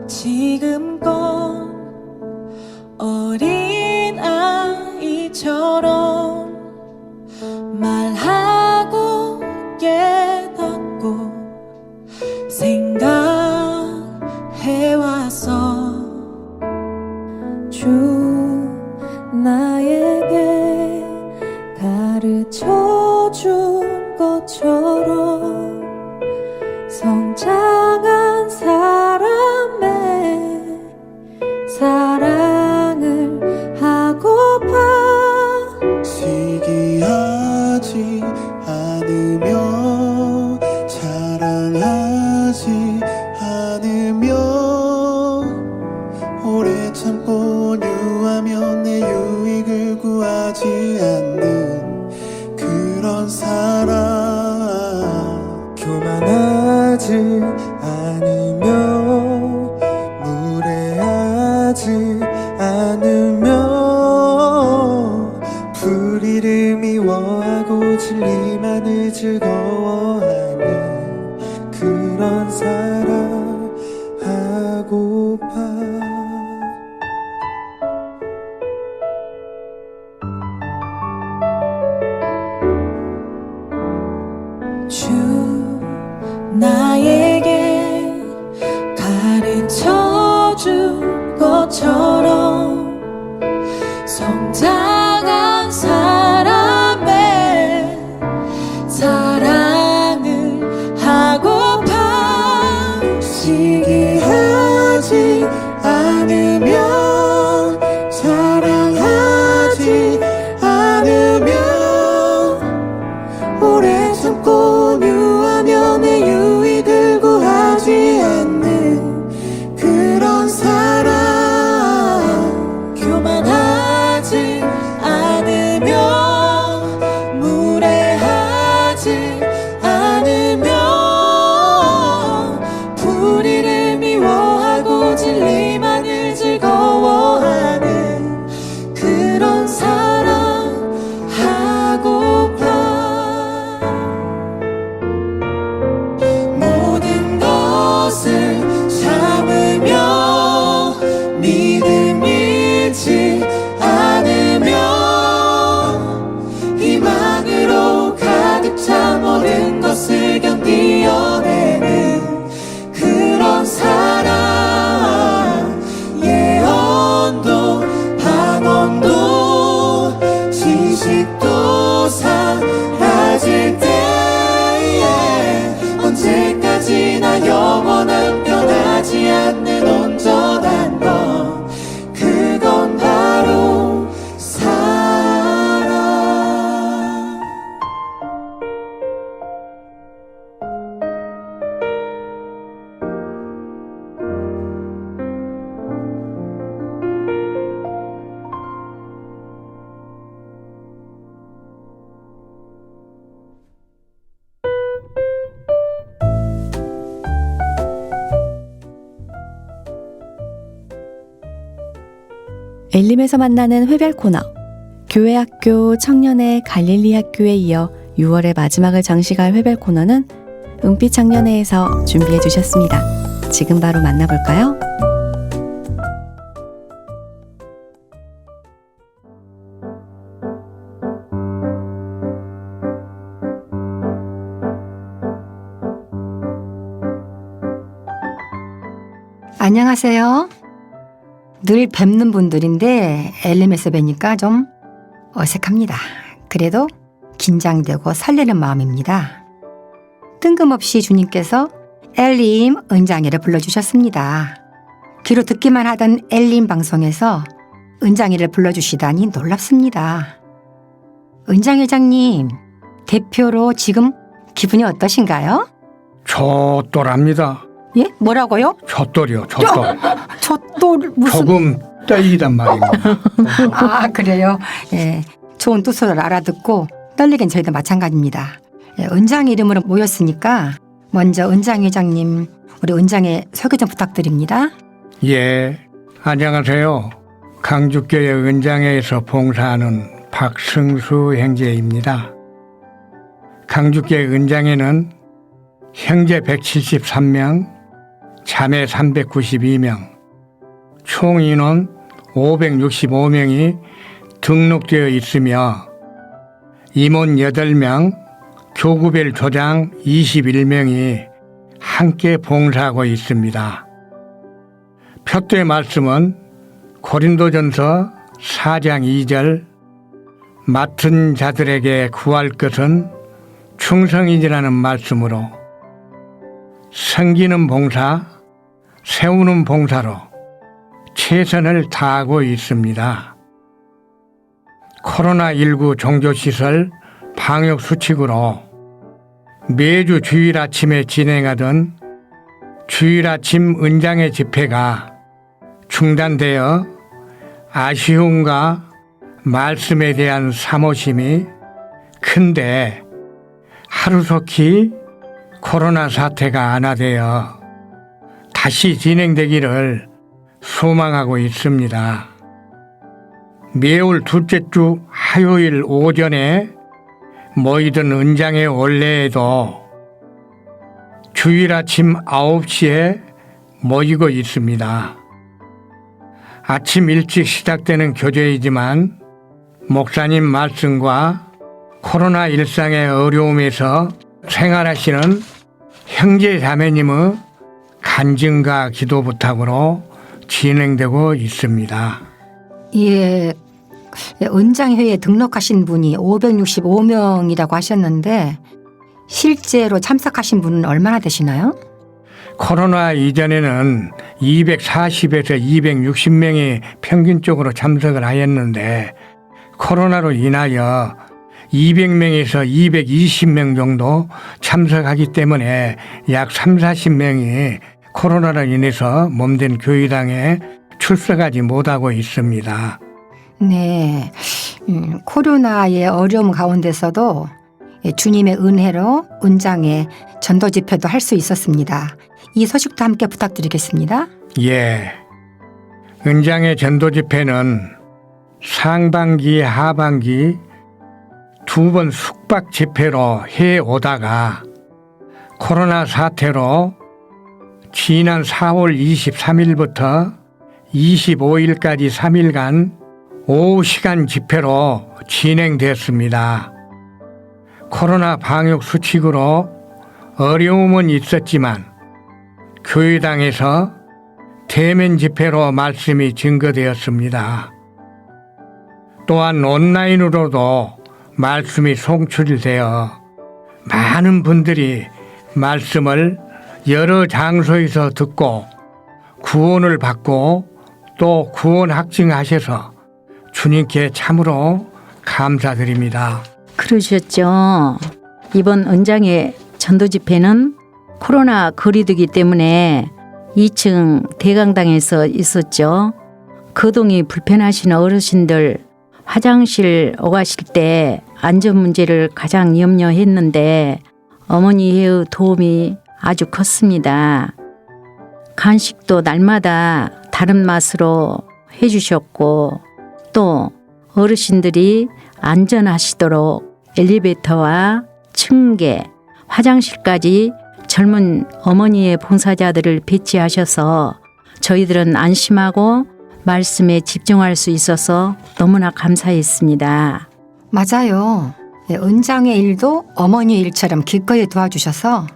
지금껏 어린 아이처럼 말하고 깨닫고 생각해왔어. 주 나에게 가르쳐준 것처럼 성장한 사람의 사랑을 하고파. 시기하지 않으며 자랑하지 않으며 오래 참고 유하며 내 유익을 구하지 않는 그런 사람. 교만하지 않으며 무례하지 않으며 불의를 진리만을 즐거워하는 그런 사람 하고파. 주 나에게 가르쳐 준 것처럼 성장한 사람의 사랑을 하고파. 시기하지 않으면 사랑하지 않으면 오래 참고 유하며 내 유익을 구하지 않는 그런 사람. 교만하지 않으며 무례하지 않으며 불의를 미워하고 진리만을 즐거워하는 그런 사람 하고파. 모든 것을 참으며 믿음 잃지 않으며 희망으로 가득 차 모든 것을 견디어내는 그런 사람. 예언도 방언도 지식도 사라질 때에 언제까지나 영원한 변하지 않는 온전한 것, 그건 바로 사랑. 엘림에서 만나는 회별 코너. 교회학교 청년의 갈릴리 학교에 이어 6월의 마지막을 장식할 회별 코너는 은빛 청년회에서 준비해 주셨습니다. 지금 바로 만나볼까요? 안녕하세요. 늘 뵙는 분들인데 엘림에서 뵈니까 좀 어색합니다. 그래도 긴장되고 설레는 마음입니다. 뜬금없이 주님께서 엘림 은장회를 불러주셨습니다. 귀로 듣기만 하던 엘림 방송에서 은장회를 불러주시다니 놀랍습니다. 은장회장님, 대표로 지금 기분이 어떠신가요? 좆돌합니다. 예? 뭐라고요? 좆돌이요, 좆돌. 저 또 무슨... 조금 떨리단 말입니다. 아, 그래요? 예, 좋은 뜻을 알아듣고 떨리긴 저희도 마찬가지입니다. 예, 은장 이름으로 모였으니까 먼저 은장 회장님, 우리 은장의 소개 좀 부탁드립니다. 예, 안녕하세요. 강주교회 은장회에서 봉사하는 박승수 형제입니다. 강주교회 은장회는 형제 173명, 자매 392명, 총 인원 565명이 등록되어 있으며 임원 8명, 교구별 조장 21명이 함께 봉사하고 있습니다. 표도의 말씀은 고린도전서 4장 2절 맡은 자들에게 구할 것은 충성이지라는 말씀으로 섬기는 봉사, 세우는 봉사로 최선을 다하고 있습니다. 코로나19 종교시설 방역수칙으로 매주 주일 아침에 진행하던 주일 아침 은장회 집회가 중단되어 아쉬움과 말씀에 대한 사모심이 큰데 하루속히 코로나 사태가 완화되어 다시 진행되기를 소망하고 있습니다. 매월 둘째 주 화요일 오전에 모이던 은장의 원래에도 주일 아침 9시에 모이고 있습니다. 아침 일찍 시작되는 교제이지만 목사님 말씀과 코로나 일상의 어려움에서 생활하시는 형제 자매님의 간증과 기도 부탁으로 진행되고 있습니다. 예, 은장회에 등록하신 분이 565명이라고 하셨는데 실제로 참석하신 분은 얼마나 되시나요? 코로나 이전에는 240에서 260명이 평균적으로 참석을 하였는데 코로나로 인하여 200명에서 220명 정도 참석하기 때문에 약 30-40명이 코로나로 인해서 몸된 교회당에 출석하지 못하고 있습니다. 네, 코로나의 어려움 가운데서도 주님의 은혜로 은장에 전도 집회도 할 수 있었습니다. 이 소식도 함께 부탁드리겠습니다. 예, 은장의 전도 집회는 상반기, 하반기 두 번 숙박 집회로 해오다가 코로나 사태로 지난 4월 23일부터 25일까지 3일간 오후 시간 집회로 진행됐습니다. 코로나 방역 수칙으로 어려움은 있었지만 교회당에서 대면 집회로 말씀이 증거되었습니다. 또한 온라인으로도 말씀이 송출되어 많은 분들이 말씀을 여러 장소에서 듣고 구원을 받고 또 구원 확증하셔서 주님께 참으로 감사드립니다. 그러셨죠. 이번 은장의 전도 집회는 코로나 거리두기 때문에 2층 대강당에서 있었죠. 거동이 불편하신 어르신들 화장실 오가실 때 안전 문제를 가장 염려했는데 어머니의 도움이 아주 컸습니다. 간식도 날마다 다른 맛으로 해주셨고 또 어르신들이 안전하시도록 엘리베이터와 층계, 화장실까지 젊은 어머니의 봉사자들을 배치하셔서 저희들은 안심하고 말씀에 집중할 수 있어서 너무나 감사했습니다. 맞아요. 은장의 일도 어머니의 일처럼 기꺼이 도와주셔서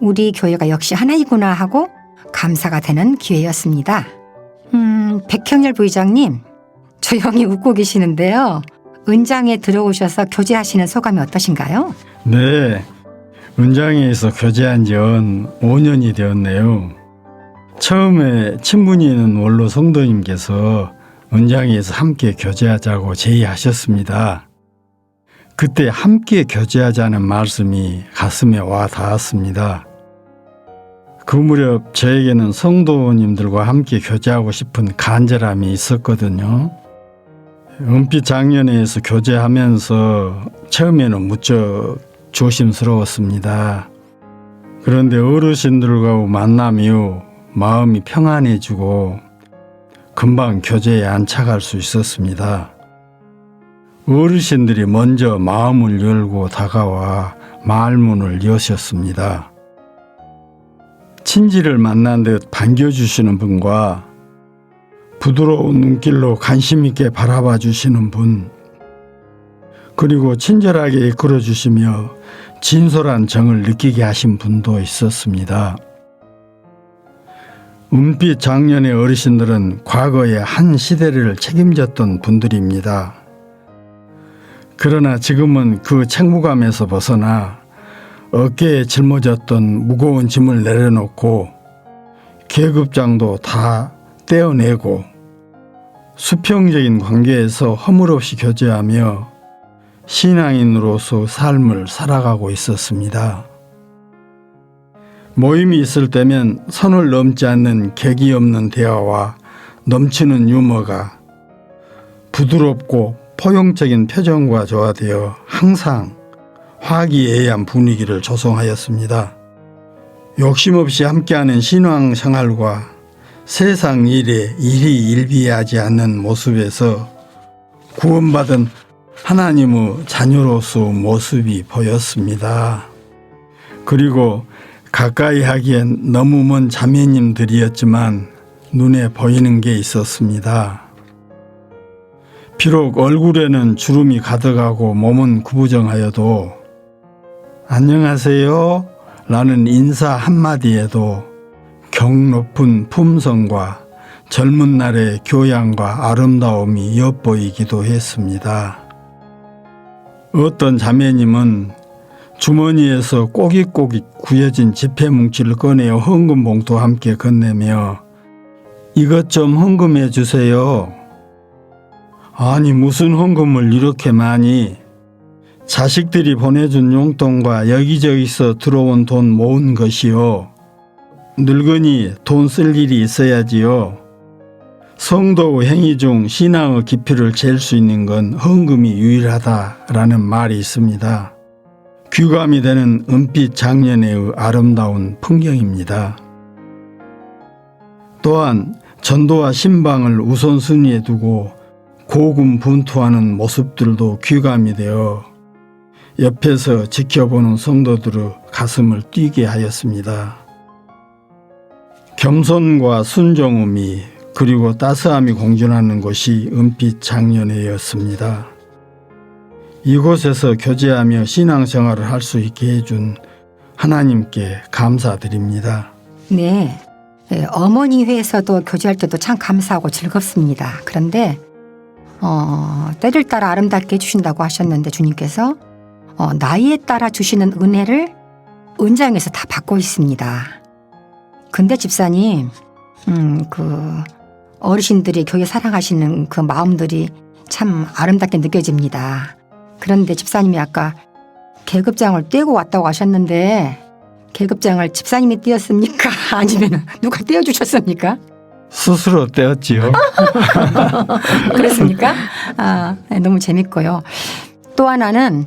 우리 교회가 역시 하나이구나 하고 감사가 되는 기회였습니다. 백형렬 부의장님, 조용히 웃고 계시는데요. 은장에 들어오셔서 교제하시는 소감이 어떠신가요? 네, 은장에서 교제한 지는 5년이 되었네요. 처음에 친분이 있는 원로 성도님께서 은장에서 함께 교제하자고 제의하셨습니다. 그때 함께 교제하자는 말씀이 가슴에 와 닿았습니다. 그 무렵 저에게는 성도님들과 함께 교제하고 싶은 간절함이 있었거든요. 은빛 장년회에서 교제하면서 처음에는 무척 조심스러웠습니다. 그런데 어르신들과 만남 이후 마음이 평안해지고 금방 교제에 안착할 수 있었습니다. 어르신들이 먼저 마음을 열고 다가와 말문을 여셨습니다. 친지를 만난 듯 반겨주시는 분과 부드러운 눈길로 관심 있게 바라봐 주시는 분, 그리고 친절하게 이끌어 주시며 진솔한 정을 느끼게 하신 분도 있었습니다. 은빛 장년의 어르신들은 과거의 한 시대를 책임졌던 분들입니다. 그러나 지금은 그 책무감에서 벗어나 어깨에 짊어졌던 무거운 짐을 내려놓고 계급장도 다 떼어내고 수평적인 관계에서 허물없이 교제하며 신앙인으로서 삶을 살아가고 있었습니다. 모임이 있을 때면 선을 넘지 않는 객이 없는 대화와 넘치는 유머가 부드럽고 포용적인 표정과 조화되어 항상 화기애애한 분위기를 조성하였습니다. 욕심 없이 함께하는 신앙 생활과 세상 일에 일희일비하지 않는 모습에서 구원받은 하나님의 자녀로서 모습이 보였습니다. 그리고 가까이 하기엔 너무 먼 자매님들이었지만 눈에 보이는 게 있었습니다. 비록 얼굴에는 주름이 가득하고 몸은 구부정하여도 안녕하세요 라는 인사 한마디에도 경 높은 품성과 젊은 날의 교양과 아름다움이 엿보이기도 했습니다. 어떤 자매님은 주머니에서 꼬깃꼬깃 구겨진 지폐뭉치를 꺼내어 헌금 봉투와 함께 건네며 이것 좀 헌금해 주세요. 아니 무슨 헌금을 이렇게 많이? 자식들이 보내준 용돈과 여기저기서 들어온 돈 모은 것이요. 늙으니 돈 쓸 일이 있어야지요. 성도의 행위 중 신앙의 깊이를 잴 수 있는 건 헌금이 유일하다라는 말이 있습니다. 귀감이 되는 은빛 장년의 아름다운 풍경입니다. 또한 전도와 신방을 우선순위에 두고 고군분투하는 모습들도 귀감이 되어 옆에서 지켜보는 성도들의 가슴을 뛰게 하였습니다. 겸손과 순종음이 그리고 따스함이 공존하는 곳이 은빛 장년회였습니다. 이곳에서 교제하며 신앙생활을 할 수 있게 해준 하나님께 감사드립니다. 네, 어머니 회에서도 교제할 때도 참 감사하고 즐겁습니다. 그런데 때를 따라 아름답게 해주신다고 하셨는데 주님께서 나이에 따라 주시는 은혜를 은장에서 다 받고 있습니다. 근데 집사님 어르신들이 교회 사랑하시는 그 마음들이 참 아름답게 느껴집니다. 그런데 집사님이 아까 계급장을 떼고 왔다고 하셨는데 계급장을 집사님이 떼었습니까? 아니면 누가 떼어주셨습니까? 스스로 떼었지요. 그렇습니까? 네, 너무 재밌고요. 또 하나는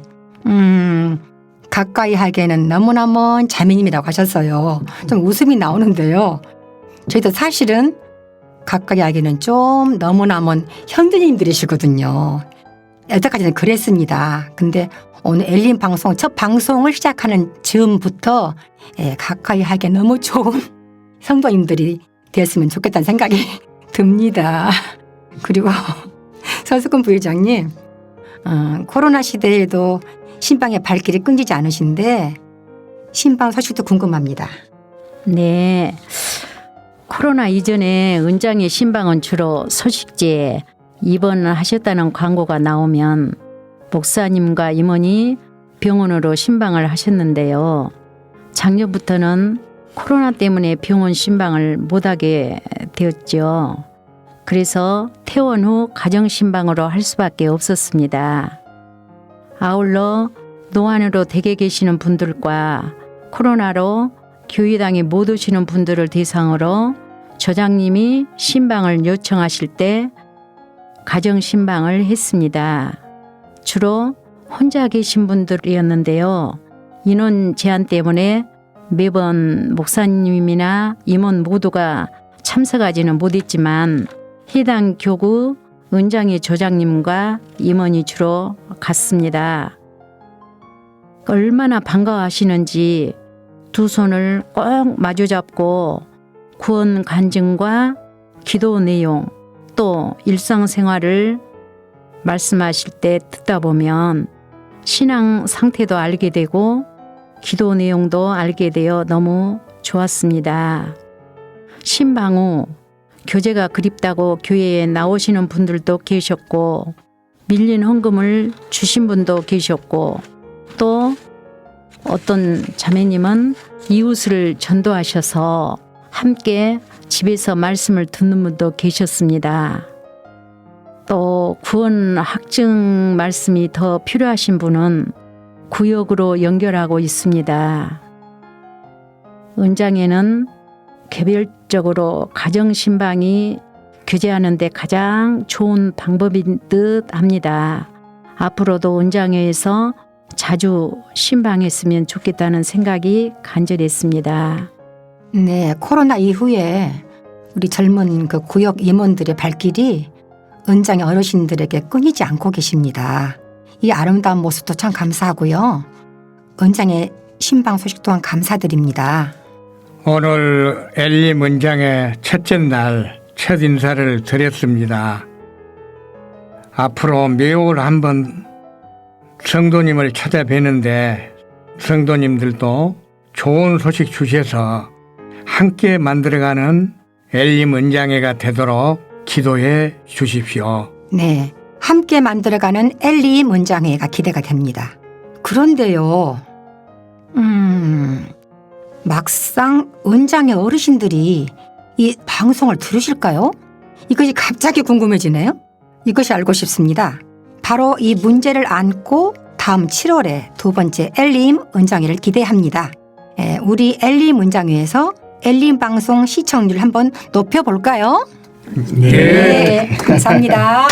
가까이 하기에는 너무나 먼 자매님이라고 하셨어요. 좀 웃음이 나오는데요. 저희도 사실은 가까이 하기는 좀 너무나 먼 형제님들이시거든요. 여태까지는 그랬습니다. 근데 오늘 엘린 방송 첫 방송을 시작하는 즈음부터 가까이 하기에 너무 좋은 성도님들이 되었으면 좋겠다는 생각이 듭니다. 그리고 서수근 부회장님, 코로나 시대에도 신방의 발길이 끊기지 않으신데 신방 소식도 궁금합니다. 네. 코로나 이전에 은장의 신방은 주로 소식지에 입원하셨다는 광고가 나오면 목사님과 임원이 병원으로 신방을 하셨는데요. 작년부터는 코로나 때문에 병원 신방을 못하게 되었죠. 그래서 퇴원 후 가정 신방으로 할 수밖에 없었습니다. 아울러 노안으로 댁에 계시는 분들과 코로나로 교회당에 못 오시는 분들을 대상으로 조장님이 신방을 요청하실 때 가정 신방을 했습니다. 주로 혼자 계신 분들이었는데요. 인원 제한 때문에 매번 목사님이나 임원 모두가 참석하지는 못했지만 해당 교구 은장의 조장님과 임원이 주로 갔습니다. 얼마나 반가워하시는지 두 손을 꼭 마주잡고 구원 간증과 기도 내용 또 일상생활을 말씀하실 때 듣다 보면 신앙 상태도 알게 되고 기도 내용도 알게 되어 너무 좋았습니다. 신방 후 교제가 그립다고 교회에 나오시는 분들도 계셨고 밀린 헌금을 주신 분도 계셨고 또 어떤 자매님은 이웃을 전도하셔서 함께 집에서 말씀을 듣는 분도 계셨습니다. 또 구원 확증 말씀이 더 필요하신 분은 구역으로 연결하고 있습니다. 은장에는 개별적으로 가정신방이 교제하는 데 가장 좋은 방법인 듯 합니다. 앞으로도 은장회에서 자주 신방했으면 좋겠다는 생각이 간절했습니다. 네, 코로나 이후에 우리 젊은 그 구역 임원들의 발길이 은장의 어르신들에게 끊이지 않고 계십니다. 이 아름다운 모습도 참 감사하고요. 은장의 신방 소식 또한 감사드립니다. 오늘 엘림 은장의 첫째 날 첫 인사를 드렸습니다. 앞으로 매월 한번 성도님을 찾아뵈는데 성도님들도 좋은 소식 주셔서 함께 만들어가는 엘림 은장회가 되도록 기도해 주십시오. 네, 함께 만들어가는 엘림 은장회가 기대가 됩니다. 그런데요, 막상 은장회 어르신들이 이 방송을 들으실까요? 이것이 갑자기 궁금해지네요. 이것이 알고 싶습니다. 바로 이 문제를 안고 다음 7월에 두 번째 엘림 은장회를 기대합니다. 우리 엘림 은장회에서 엘림 방송 시청률 한번 높여볼까요? 네, 감사합니다.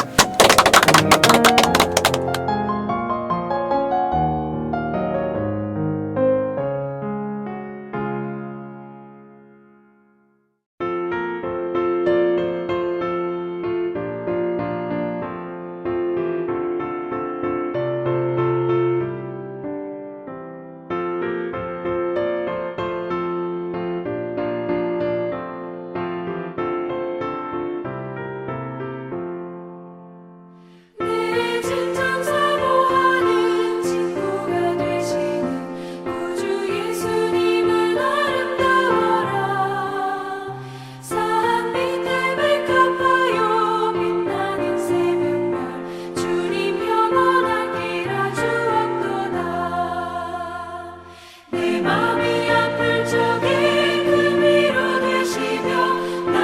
내 진정 사모하는 친구가 되시는 구주 예수님은 아름다워라. 산 밑에 백합하여 빛나는 새벽별 주님 영원한 길 아주 없도다. 내 마음이 아플 적에 큰 위로 되시며 나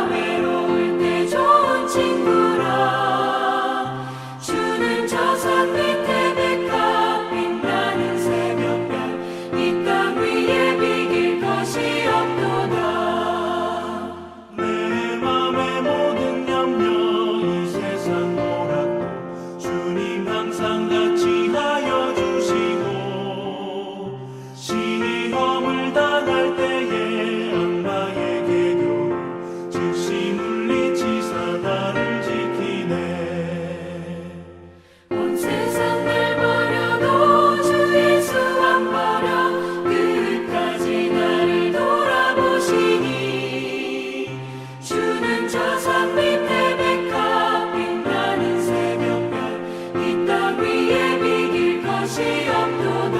외로울 때 좋은 친구라. 주는 저 산 밑에 백합 빛나는 새벽별 이 땅 위에 비길 것이 없도다. 내 맘의 모든 염려 이 세상 노랗고 주님 항상 같이 하여 주시고 시험을 당할 때에 악마의 계교 즉시 물리치사 나를 지키네. 온 세상 날 버려도 주 예수 안 버려 끝까지 나를 돌아보시니 주는 저 산 밑에 백합 빛나는 새벽별 이 땅 위에 비길 것이 없도다.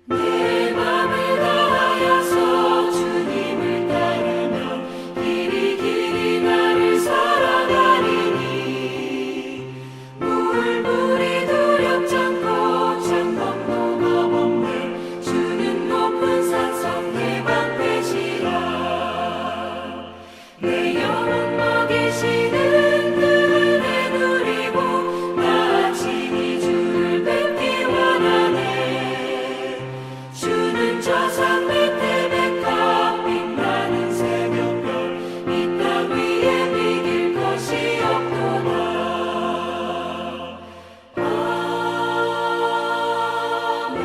내 맘을 다하여서 주님을 따르며 길이 길이 나를 살아가리니 물불이 두렵지 않고 창검도 겁없네. 주는 높은 산성 내 방패시라. 내 영혼 먹이시는 그 은혜 누리고 나 친히 주를 뵙기 원하네. 주는 저 산 밑에 백합 빛나는 새벽별 이 땅 위에 비길 것이 없도다. 아멘.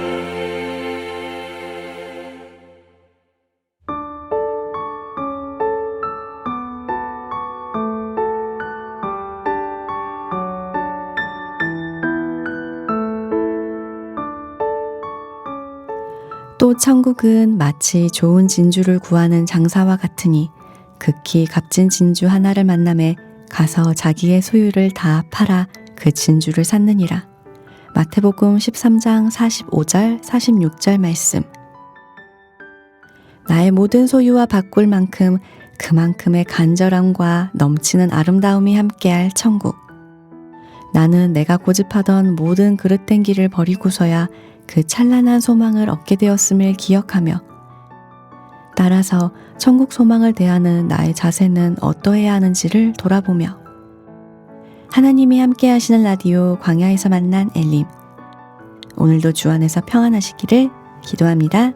또 천국은 마치 좋은 진주를 구하는 장사와 같으니 극히 값진 진주 하나를 만남에 가서 자기의 소유를 다 팔아 그 진주를 샀느니라. 마태복음 13장 45절 46절 말씀. 나의 모든 소유와 바꿀 만큼 그만큼의 간절함과 넘치는 아름다움이 함께할 천국. 나는 내가 고집하던 모든 그릇된 길을 버리고서야 그 찬란한 소망을 얻게 되었음을 기억하며 따라서 천국 소망을 대하는 나의 자세는 어떠해야 하는지를 돌아보며 하나님이 함께 하시는 라디오 광야에서 만난 엘림. 오늘도 주 안에서 평안하시기를 기도합니다.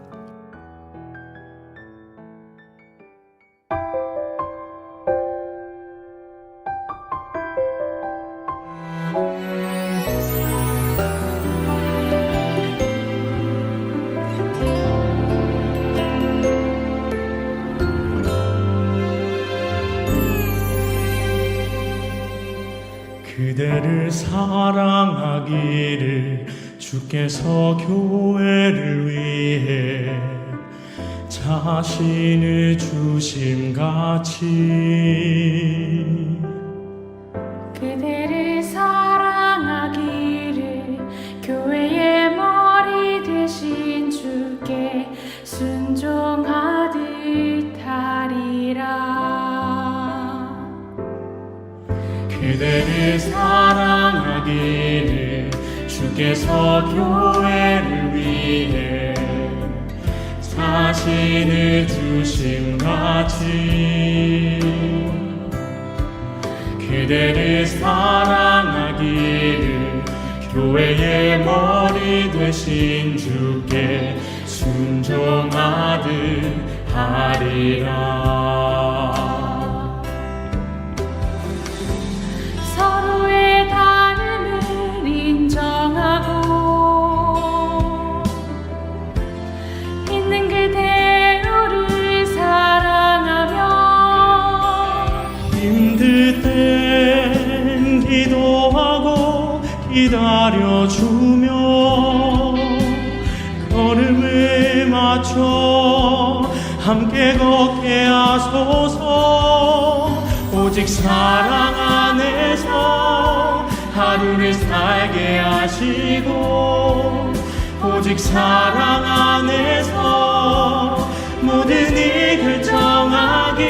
그대를 사랑하기를 주께서 교회를 위해 자신을 주심같이 그대를 사랑하기를 교회의 머리 되신 주께 순종하듯 하리라. 그대를 사랑하기를 주께서 교회를 위해 자신을 주심같이 그대를 사랑하기를 교회의 머리 되신 주께 순종하듯 하리라. 서로의 다름을 인정하고 있는 그대로를 사랑하며 힘들 땐 기도하고 기다려주며 걸음을 맞춰 함께 걷게 하소서. 오직 사랑 안에서 하루를 살게 하시고 오직 사랑 안에서 모든 일 결정하기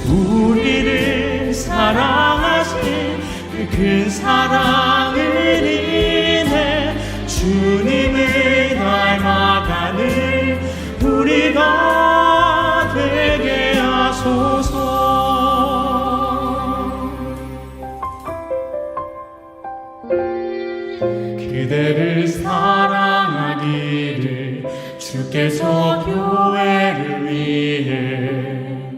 우리를 사랑하신 그 큰 사랑을 인해 주님을 닮아가는 우리가 되게 하소서. 그대를 사랑하기를 주께서 교회를 위해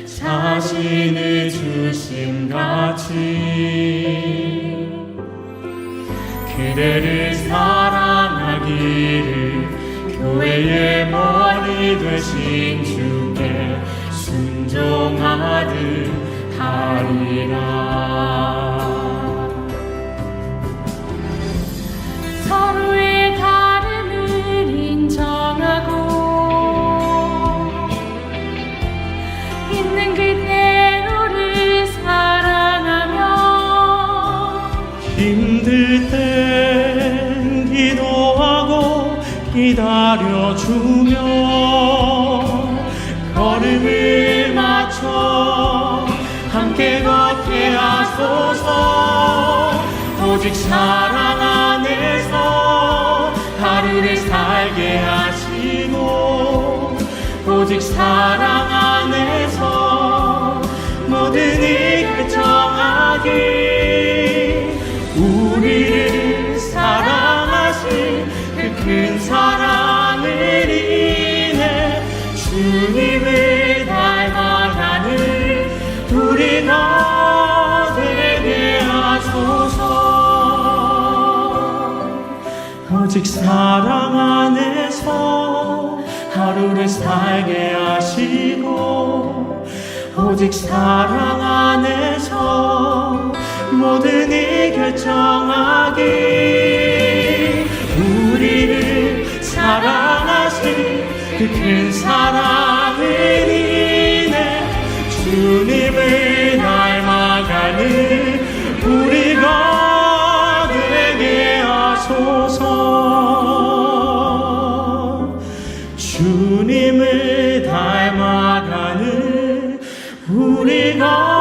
자신을 주심같이 그대를 사랑하기를 교회의 머리 되신 주께 순종하듯 하리라. 서로의 다름을 인정하고 있는 그대로를 사랑하며 힘들 땐 기도하고 기다려주며 걸음을 맞춰 함께 걷게 하소서. 오직 사랑 안에서 하루를 살게 하시고 오직 사랑 안에서 모든 일 결정하기 우리를 사랑하신 그 큰 사랑을 인해 주님을 닮아가는 우리가 되게 하소서. 오직 사랑 안에서 하루를 살게 하시고 오직 사랑 안에서 모든 일 결정하기 우리를 사랑하신 그 큰 사랑을 인해 주님을 닮아가는 우리가 되게 하소서. 주님을 닮아가는 우리가